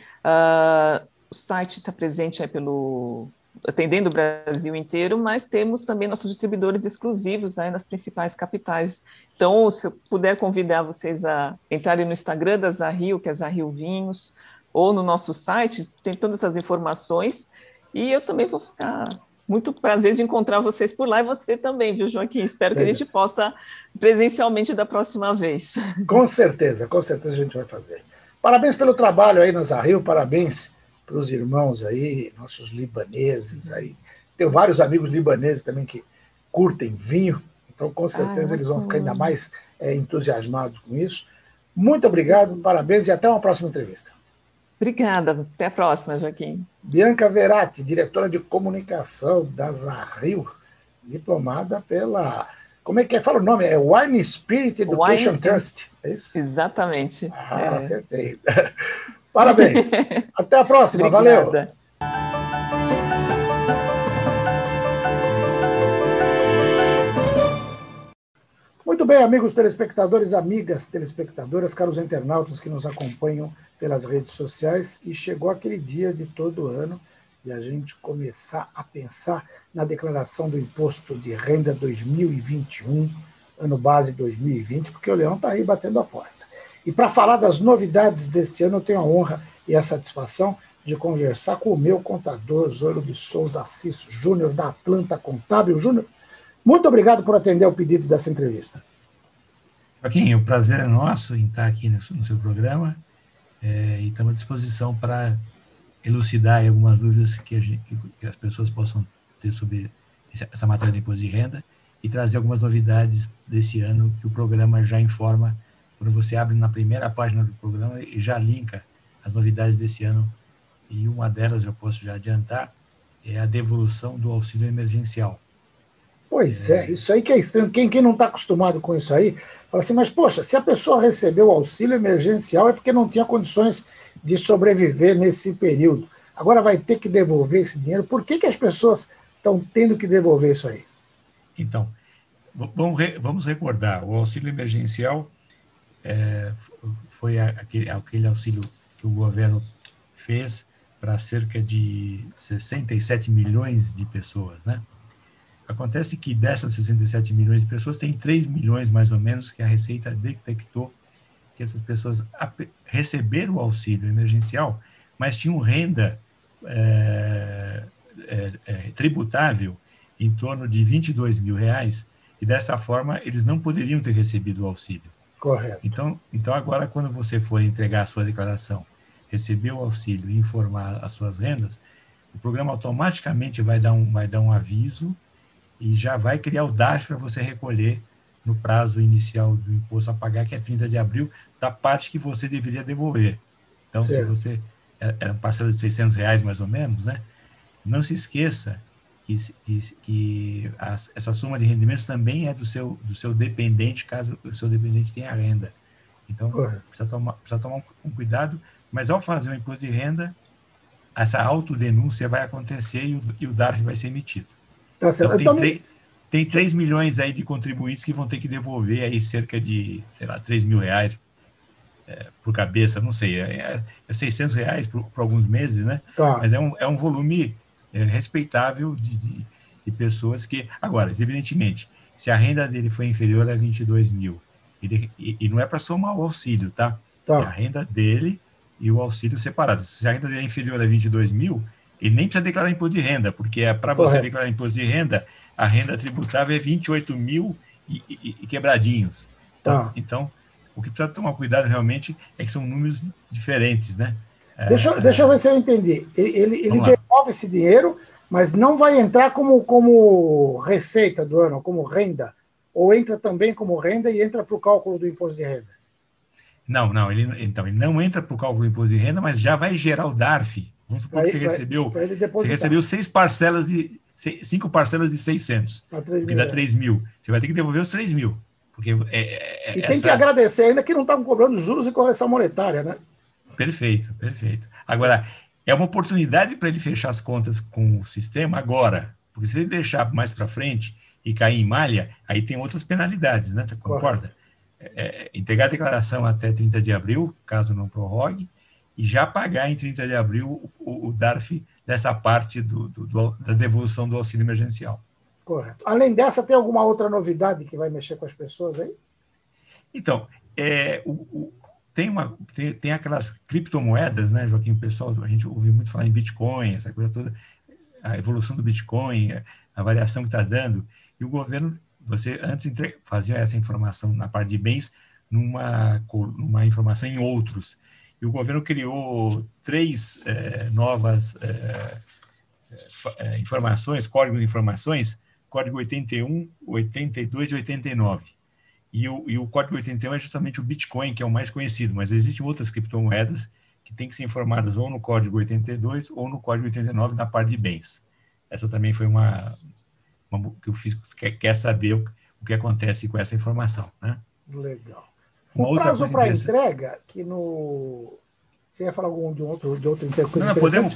o site está presente atendendo o Brasil inteiro, mas temos também nossos distribuidores exclusivos aí nas principais capitais. Então, se eu puder convidar vocês a entrarem no Instagram da Zahil, que é Zahil Vinhos, ou no nosso site, tem todas essas informações, e eu também vou ficar muito prazer de encontrar vocês por lá, e você também, viu, Joaquim? Espero que a gente possa presencialmente da próxima vez. Com certeza a gente vai fazer. Parabéns pelo trabalho aí na Zahil, parabéns para os irmãos aí, nossos libaneses aí. Tenho vários amigos libaneses também que curtem vinho, então com certeza eles vão ficar ainda mais entusiasmados com isso. Muito obrigado, parabéns e até uma próxima entrevista. Obrigada, até a próxima, Joaquim. Bianca Verratti, diretora de comunicação da Zahil, diplomada pela... Como é que é? Fala o nome, é Wine Spirit Education Trust, é isso? Exatamente. Acertei. Parabéns. Até a próxima, valeu. Muito bem, amigos telespectadores, amigas telespectadoras, caros internautas que nos acompanham pelas redes sociais, e chegou aquele dia de todo ano de a gente começar a pensar na declaração do Imposto de Renda 2021, ano base 2020, porque o leão está aí batendo a porta. E para falar das novidades deste ano, eu tenho a honra e a satisfação de conversar com o meu contador, Zoilo de Souza Assis Júnior, da Atlanta Contábil. Júnior, muito obrigado por atender ao pedido dessa entrevista. Joaquim, o prazer é nosso em estar aqui no seu programa, e estamos à disposição para elucidar algumas dúvidas que as pessoas possam ter sobre essa matéria de imposto de renda e trazer algumas novidades desse ano que o programa já informa. Quando você abre na primeira página do programa e já linka as novidades desse ano, e uma delas, eu posso já adiantar, é a devolução do auxílio emergencial. Pois isso aí que é estranho. Quem não está acostumado com isso aí, fala assim, mas poxa, se a pessoa recebeu o auxílio emergencial é porque não tinha condições de sobreviver nesse período. Agora vai ter que devolver esse dinheiro. Por que as pessoas estão tendo que devolver isso aí? Então, vamos recordar, o auxílio emergencial foi aquele auxílio que o governo fez para cerca de 67 milhões de pessoas, né? Acontece que dessas 67 milhões de pessoas, tem 3 milhões, mais ou menos, que a Receita detectou que essas pessoas receberam o auxílio emergencial, mas tinham renda tributável em torno de R$22 mil, e dessa forma eles não poderiam ter recebido o auxílio. Correto. Então agora, quando você for entregar a sua declaração, receber o auxílio e informar as suas rendas, o programa automaticamente vai dar um aviso e já vai criar o DARF para você recolher no prazo inicial do imposto a pagar, que é 30 de abril, da parte que você deveria devolver. Então, certo. Se você... É uma parcela de R$600, mais ou menos, né? Não se esqueça que essa soma de rendimentos também é do seu dependente, caso o seu dependente tenha renda. Então, precisa tomar um cuidado, mas ao fazer o imposto de renda, essa autodenúncia vai acontecer e o DARF vai ser emitido. Tá certo. Então, tem 3 milhões aí de contribuintes que vão ter que devolver aí cerca de, sei lá, R$3 mil por cabeça, não sei, é R$600 por alguns meses, né? Tá. Mas é um volume respeitável de pessoas que... Agora, evidentemente, se a renda dele foi inferior a 22 mil, e não é para somar o auxílio, tá? É a renda dele e o auxílio separado. Se a renda dele é inferior a 22 mil, ele nem precisa declarar imposto de renda, porque para você declarar imposto de renda, a renda tributável é 28 mil e quebradinhos. Então, o que precisa tomar cuidado realmente é que são números diferentes, né? Deixa eu ver se eu entendi. Ele devolve esse dinheiro, mas não vai entrar como receita do ano, como renda, ou entra também como renda e entra para o cálculo do imposto de renda? Não, ele não entra para o cálculo do imposto de renda, mas já vai gerar o DARF. Vamos supor que você recebeu 5 parcelas de 600, que dá 3 mil. Você vai ter que devolver os 3 mil. Porque e tem que agradecer ainda que não estavam cobrando juros e correção monetária, né? Perfeito, perfeito. Agora, é uma oportunidade para ele fechar as contas com o sistema agora, porque se ele deixar mais para frente e cair em malha, aí tem outras penalidades, né? Concorda? Entregar a declaração até 30 de abril, caso não prorrogue, e já pagar em 30 de abril o DARF dessa parte da devolução do auxílio emergencial. Correto. Além dessa, tem alguma outra novidade que vai mexer com as pessoas aí? Então, tem aquelas criptomoedas, né, Joaquim? Pessoal, a gente ouve muito falar em Bitcoin, essa coisa toda, a evolução do Bitcoin, a variação que está dando, e o governo, você antes fazia essa informação na parte de bens numa informação em outros, e o governo criou 3 novas informações, códigos de informações, código 81, 82 e 89. E o código 81 é justamente o Bitcoin, que é o mais conhecido, mas existem outras criptomoedas que têm que ser informadas ou no código 82 ou no código 89 na parte de bens. Essa também foi uma que eu fiz, quer saber o que acontece com essa informação, né? Legal. O prazo para entrega, que no... Você ia falar de outra coisa interessante? Podemos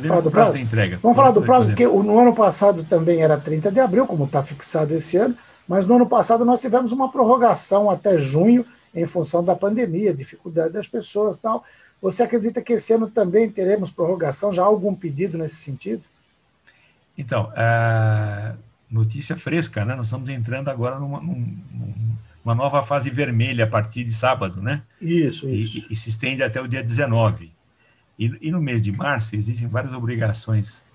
falar do prazo de entrega. Vamos falar do prazo, porque no ano passado também era 30 de abril, como está fixado esse ano, mas no ano passado nós tivemos uma prorrogação até junho, em função da pandemia, dificuldade das pessoas e tal. Você acredita que esse ano também teremos prorrogação? Já há algum pedido nesse sentido? Então, notícia fresca, né? Nós estamos entrando agora numa nova fase vermelha a partir de sábado, né? Isso. E se estende até o dia 19. E no mês de março existem várias obrigações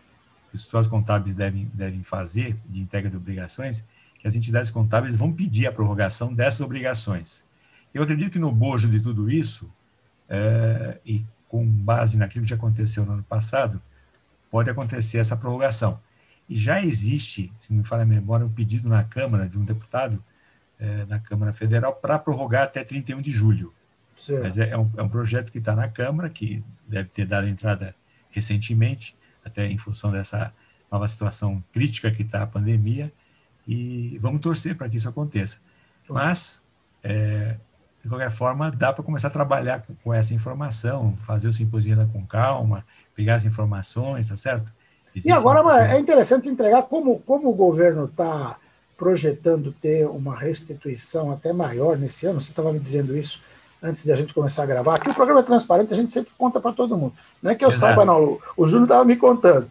que os escritórios contábeis devem fazer, de entrega de obrigações, que as entidades contábeis vão pedir a prorrogação dessas obrigações. Eu acredito que no bojo de tudo isso, e com base naquilo que aconteceu no ano passado, pode acontecer essa prorrogação. E já existe, se não me falha a memória, um pedido na Câmara de um deputado, na Câmara Federal, para prorrogar até 31 de julho. Certo. Mas é um projeto que está na Câmara, que deve ter dado entrada recentemente, até em função dessa nova situação crítica que está a pandemia, e vamos torcer para que isso aconteça. Mas, de qualquer forma, dá para começar a trabalhar com essa informação, fazer o simpósio com calma, pegar as informações, tá certo? E agora é interessante entregar como o governo está projetando ter uma restituição até maior nesse ano. Você estava me dizendo isso antes de a gente começar a gravar. Aqui o programa é transparente, a gente sempre conta para todo mundo. Não é que eu saiba, não. O Júnior estava me contando.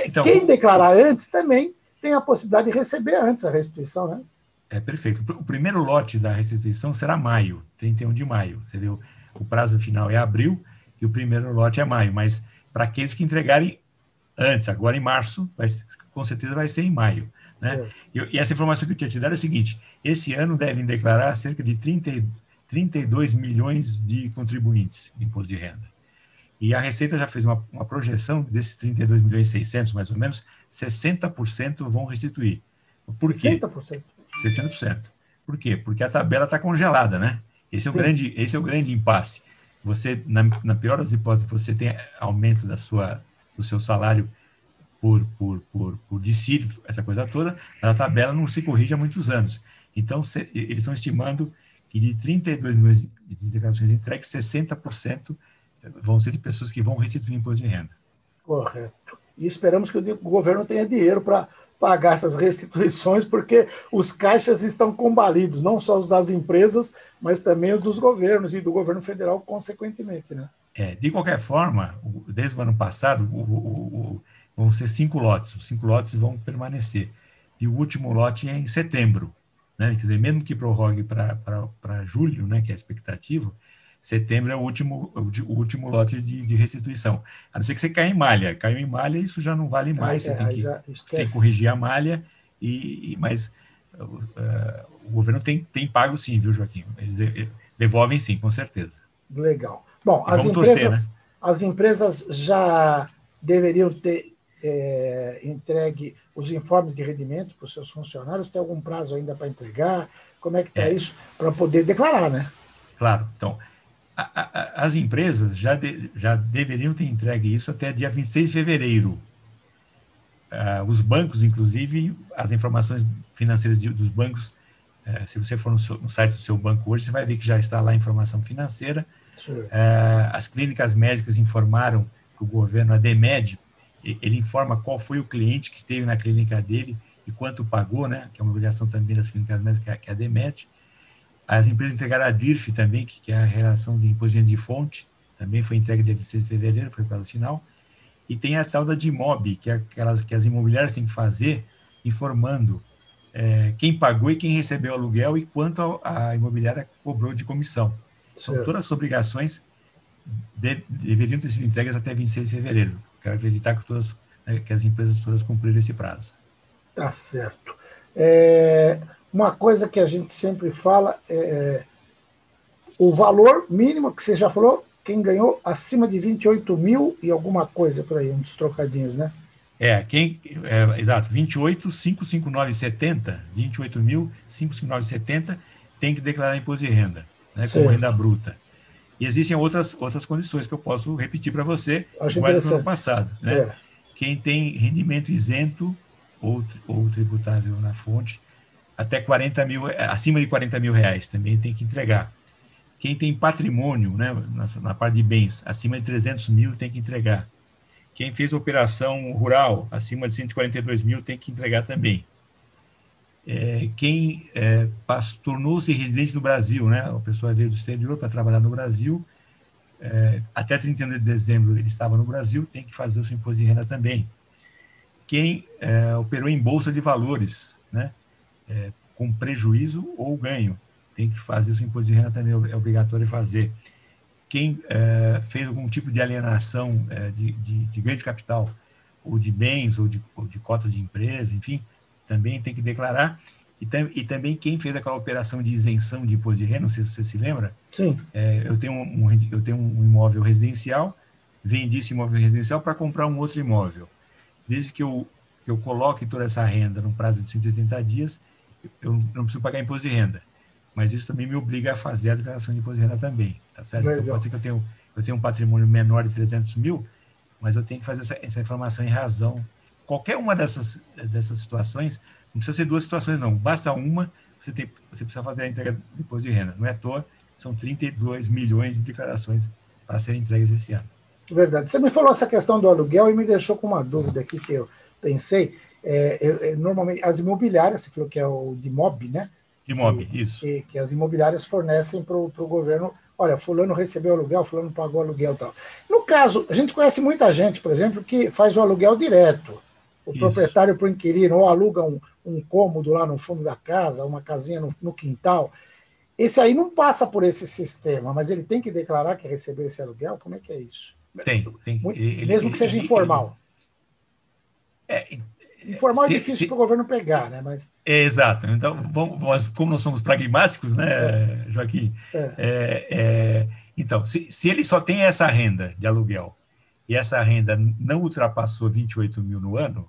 Então, quem declarar antes também tem a possibilidade de receber antes a restituição, né? Perfeito. O primeiro lote da restituição será maio, 31 de maio. Você viu? O prazo final é abril e o primeiro lote é maio. Mas para aqueles que entregarem antes, agora em março, com certeza vai ser em maio. Né? E essa informação que eu tinha te dado é a seguinte: esse ano devem declarar cerca de 32 milhões de contribuintes de imposto de renda. E a Receita já fez uma projeção desses 32 milhões e 600, mais ou menos, 60% vão restituir. Por 60%? Quê? 60%. Por quê? Porque a tabela está congelada, né? Esse é o grande impasse. Você, na pior das hipóteses, você tem aumento do seu salário por dissídio, essa coisa toda, mas a tabela não se corrige há muitos anos. Então, eles estão estimando que de 32 milhões de declarações entregues, 60% vão ser de pessoas que vão restituir imposto de renda. Correto. E esperamos que o governo tenha dinheiro para pagar essas restituições, porque os caixas estão combalidos, não só os das empresas, mas também os dos governos e do governo federal, consequentemente, né? De qualquer forma, desde o ano passado, vão ser 5 lotes. Os 5 lotes vão permanecer. E o último lote é em setembro. Né? Quer dizer, mesmo que prorrogue para julho, né, que é a expectativa, setembro é o último lote de restituição. A não ser que você caia em malha. Caiu em malha, isso já não vale mais. Você tem que corrigir a malha, mas o governo tem pago sim, viu, Joaquim? Eles devolvem sim, com certeza. Legal. Bom, as empresas já deveriam ter entregue os informes de rendimento para os seus funcionários. Tem algum prazo ainda para entregar? Como é que está isso para poder declarar, né? Claro. Então, as empresas já deveriam ter entregue isso até dia 26 de fevereiro. Os bancos, inclusive, as informações financeiras dos bancos Se você for no site do seu banco hoje, você vai ver que já está lá a informação financeira. As clínicas médicas informaram que o governo, a DEMED, ele informa qual foi o cliente que esteve na clínica dele e quanto pagou, né, que é uma obrigação também das clínicas médicas, que é a DEMED. As empresas entregaram a DIRF também, que é a relação de imposto de renda de fonte, também foi entregue dia 26 de fevereiro, foi para o final. E tem a tal da DIMOB, que é aquelas que as imobiliárias têm que fazer, informando quem pagou e quem recebeu o aluguel e quanto a imobiliária cobrou de comissão. São todas as obrigações deveriam ter sido entregues até 26 de fevereiro. Quero acreditar que as empresas todas cumpriram esse prazo. Tá certo. Uma coisa que a gente sempre fala é o valor mínimo que você já falou, quem ganhou acima de 28 mil e alguma coisa por aí, uns trocadinhos, né? Exato, 28.559,70, 28.559,70 tem que declarar imposto de renda, né, como renda bruta. E existem outras condições que eu posso repetir para você, iguais do ano passado. Né? Quem tem rendimento isento ou tributável na fonte, até 40 mil, acima de 40 mil reais, também tem que entregar. Quem tem patrimônio, né, na parte de bens, acima de 300 mil, tem que entregar. Quem fez operação rural, acima de 142 mil, tem que entregar também. Quem tornou-se residente no Brasil, né, a pessoa veio do exterior para trabalhar no Brasil, até 31 de dezembro ele estava no Brasil, tem que fazer o seu imposto de renda também. Quem operou em bolsa de valores, né, com prejuízo ou ganho, tem que fazer o seu imposto de renda também, é obrigatório fazer. Quem fez algum tipo de alienação de ganho de capital, ou de bens, ou de cotas de empresa, enfim, também tem que declarar. E também quem fez aquela operação de isenção de imposto de renda, não sei se você se lembra. Sim. Eu tenho um imóvel residencial, vendi esse imóvel residencial para comprar um outro imóvel. Desde que eu coloque toda essa renda no prazo de 180 dias, eu não preciso pagar imposto de renda. Mas isso também me obriga a fazer a declaração de imposto de renda também, tá certo? Então, pode ser que eu tenha um patrimônio menor de 300 mil, mas eu tenho que fazer essa informação em razão. Qualquer uma dessas situações, não precisa ser duas situações, não. Basta uma, você precisa fazer a entrega do imposto de renda. Não é à toa, são 32 milhões de declarações para serem entregues esse ano. Verdade. Você me falou essa questão do aluguel e me deixou com uma dúvida aqui que eu pensei. Normalmente, as imobiliárias, você falou que é o DIMOB, né? DIMOB, isso. Que as imobiliárias fornecem para o governo, olha, fulano recebeu aluguel, fulano pagou aluguel e tal. No caso, a gente conhece muita gente, por exemplo, que faz o aluguel direto. O proprietário para o inquilino, ou aluga um cômodo lá no fundo da casa, uma casinha no quintal. Esse aí não passa por esse sistema, mas ele tem que declarar que recebeu esse aluguel? Como é que é isso? Tem. Mesmo que seja informal. Informal é difícil para o governo pegar, né? Mas... Exato. Então, como nós somos pragmáticos, né, Joaquim? Então, se ele só tem essa renda de aluguel e essa renda não ultrapassou 28 mil no ano,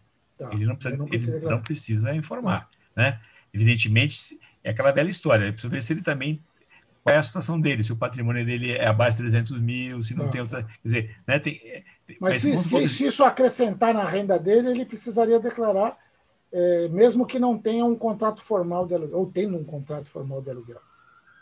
ele não precisa informar. Né? Evidentemente, é aquela velha história. Ele precisa ver se ele também... Qual é a situação dele? Se o patrimônio dele é abaixo de 300 mil, se não tem outra... Quer dizer, né, mas se isso acrescentar na renda dele, ele precisaria declarar, mesmo que não tenha um contrato formal de aluguel, ou tendo um contrato formal de aluguel.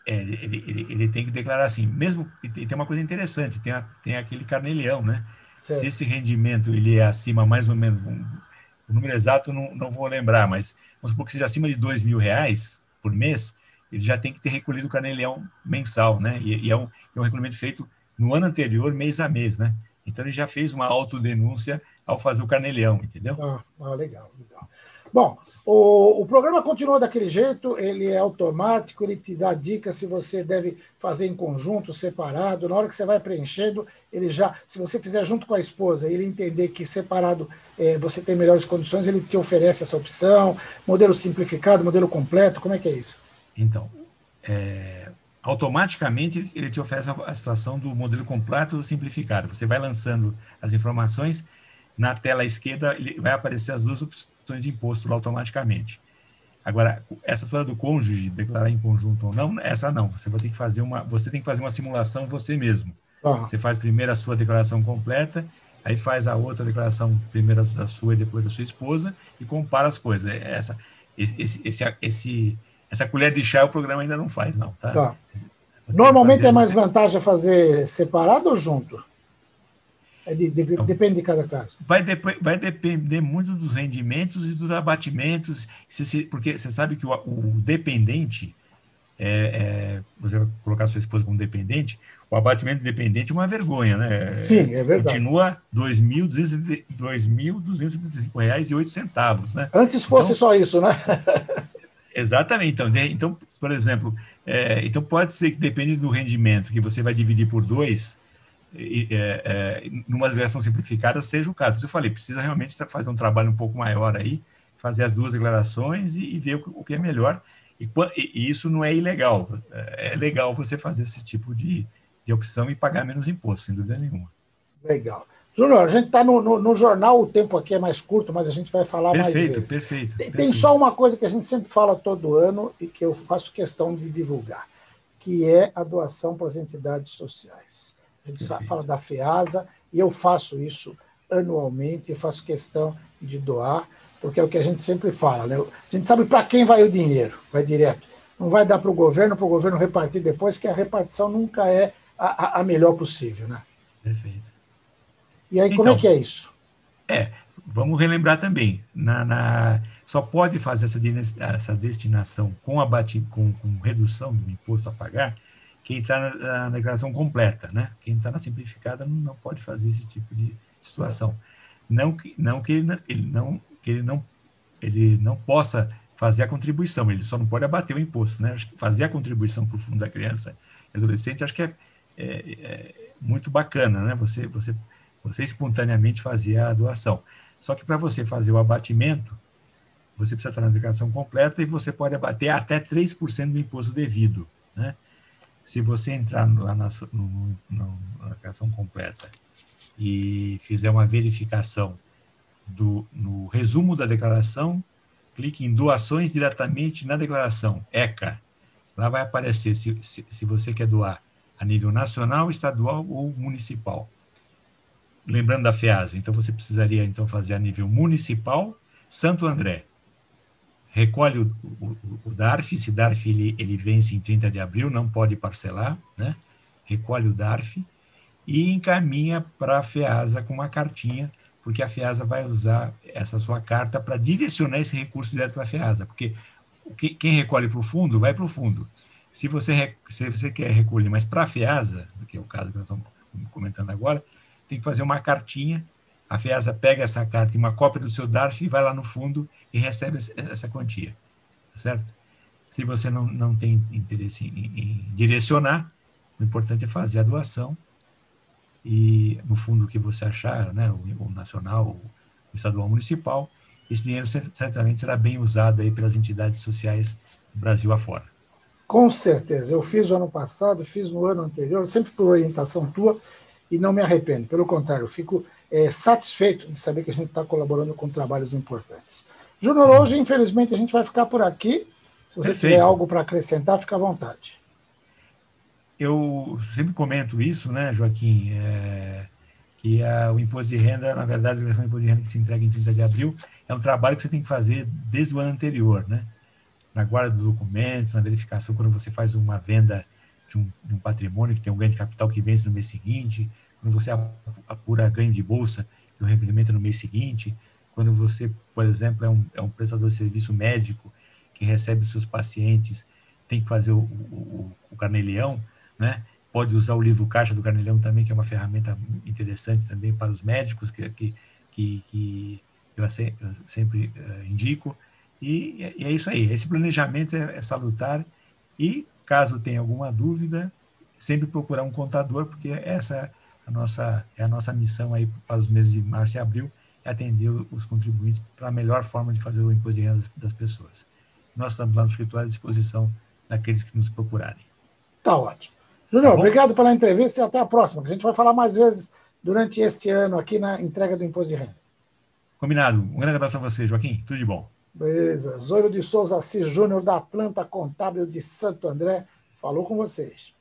Ele tem que declarar assim. Mesmo, e tem uma coisa interessante, tem aquele carnê-leão, né? Certo. Se esse rendimento ele é acima, mais ou menos, o número exato não vou lembrar, mas vamos supor que seja acima de R$2.000 por mês, ele já tem que ter recolhido o carnê-leão mensal, né? E é um recolhimento feito no ano anterior, mês a mês, né? Então, ele já fez uma autodenúncia ao fazer o carnê-leão, entendeu? Legal. Bom, o programa continua daquele jeito, ele é automático, ele te dá dicas se você deve fazer em conjunto, separado. Na hora que você vai preenchendo, se você fizer junto com a esposa, ele entender que separado você tem melhores condições, ele te oferece essa opção, modelo simplificado, modelo completo, como é que é isso? Então, automaticamente ele te oferece a situação do modelo completo simplificado. Você vai lançando as informações, na tela esquerda vai aparecer as duas opções de imposto lá automaticamente. Agora, essa história do cônjuge, declarar em conjunto ou não, essa não. Você tem que fazer uma simulação você mesmo. Você faz primeiro a sua declaração completa, aí faz a outra declaração, primeiro da sua e depois da sua esposa, e compara as coisas. essa colher de chá o programa ainda não faz, não. Tá? Normalmente é mais vantagem fazer separado ou junto? Depende de cada caso. Vai depender muito dos rendimentos e dos abatimentos, porque você sabe que o dependente, você vai colocar sua esposa como dependente, o abatimento dependente é uma vergonha, né? Sim, é verdade. Continua R$ 2.275,08, né? Antes fosse só isso, né? Exatamente. Então, por exemplo, então pode ser que depende do rendimento, que você vai dividir por 2, numa declaração simplificada, seja o caso. Eu falei, precisa realmente fazer um trabalho um pouco maior aí, fazer as 2 declarações e ver o que é melhor. E isso não é ilegal. É legal você fazer esse tipo de opção e pagar menos imposto, sem dúvida nenhuma. Legal. Júnior, a gente está no jornal, o tempo aqui é mais curto, mas a gente vai falar mais vezes. Perfeito. Tem só uma coisa que a gente sempre fala todo ano e que eu faço questão de divulgar, que é a doação para as entidades sociais. A gente fala da FEASA e eu faço isso anualmente, eu faço questão de doar, porque é o que a gente sempre fala, né? A gente sabe para quem vai o dinheiro, vai direto. Não vai dar para o governo repartir depois, que a repartição nunca é a melhor possível, né? Perfeito. E aí, como é que é isso? Vamos relembrar também. Só pode fazer essa destinação com redução do imposto a pagar quem está na declaração completa, né? Quem está na simplificada não pode fazer esse tipo de situação. Não que ele não possa fazer a contribuição, ele só não pode abater o imposto, né? Acho que fazer a contribuição para o Fundo da Criança e Adolescente, acho que é muito bacana, né? Você espontaneamente fazer a doação. Só que para você fazer o abatimento, você precisa estar na declaração completa e você pode abater até 3% do imposto devido, né? Se você entrar lá na declaração completa e fizer uma verificação no resumo da declaração, clique em doações diretamente na declaração, ECA. Lá vai aparecer se você quer doar a nível nacional, estadual ou municipal. Lembrando da FEASA, então você precisaria fazer a nível municipal, Santo André. Recolhe o DARF, esse DARF ele vence em 30 de abril, não pode parcelar, né? Recolhe o DARF e encaminha para a FEASA com uma cartinha, porque a FEASA vai usar essa sua carta para direcionar esse recurso direto para a FEASA, porque quem recolhe para o fundo, vai para o fundo. Se você quer recolher, mas para a FEASA, que é o caso que nós estamos comentando agora, tem que fazer uma cartinha, a FEASA pega essa carta e uma cópia do seu DARF e vai lá no fundo e recebe essa quantia, certo? Se você não tem interesse em direcionar, o importante é fazer a doação e no fundo que você achar, né, o nacional, o estadual, municipal, esse dinheiro certamente será bem usado aí pelas entidades sociais do Brasil afora. Com certeza. Eu fiz o ano passado, fiz no ano anterior, sempre por orientação tua, e não me arrependo. Pelo contrário, eu fico satisfeito de saber que a gente está colaborando com trabalhos importantes. Júnior, hoje, infelizmente, a gente vai ficar por aqui. Se você tiver algo para acrescentar, fica à vontade. Eu sempre comento isso, né, Joaquim, que o imposto de renda, na verdade, a declaração do imposto de renda que se entrega em 30 de abril, é um trabalho que você tem que fazer desde o ano anterior, né? Na guarda dos documentos, na verificação, quando você faz uma venda de um patrimônio que tem um ganho de capital que vence no mês seguinte, quando você apura ganho de bolsa, que o recolhimento é no mês seguinte, quando você, por exemplo, é um prestador de serviço médico que recebe os seus pacientes, tem que fazer o Carnê-Leão, né? Pode usar o livro caixa do Carnê-Leão também, que é uma ferramenta interessante também para os médicos, que eu sempre indico. E é isso aí, esse planejamento é salutar e, caso tenha alguma dúvida, sempre procurar um contador, porque essa é a nossa missão aí para os meses de março e abril, é atender os contribuintes para a melhor forma de fazer o imposto de renda das pessoas. Nós estamos lá no escritório à disposição daqueles que nos procurarem. Tá ótimo. Júnior, obrigado pela entrevista e até a próxima, que a gente vai falar mais vezes durante este ano aqui na entrega do imposto de renda. Combinado. Um grande abraço para você, Joaquim. Tudo de bom. Beleza. Zoilo de Souza Assis Júnior, da Planta Contábil de Santo André, falou com vocês.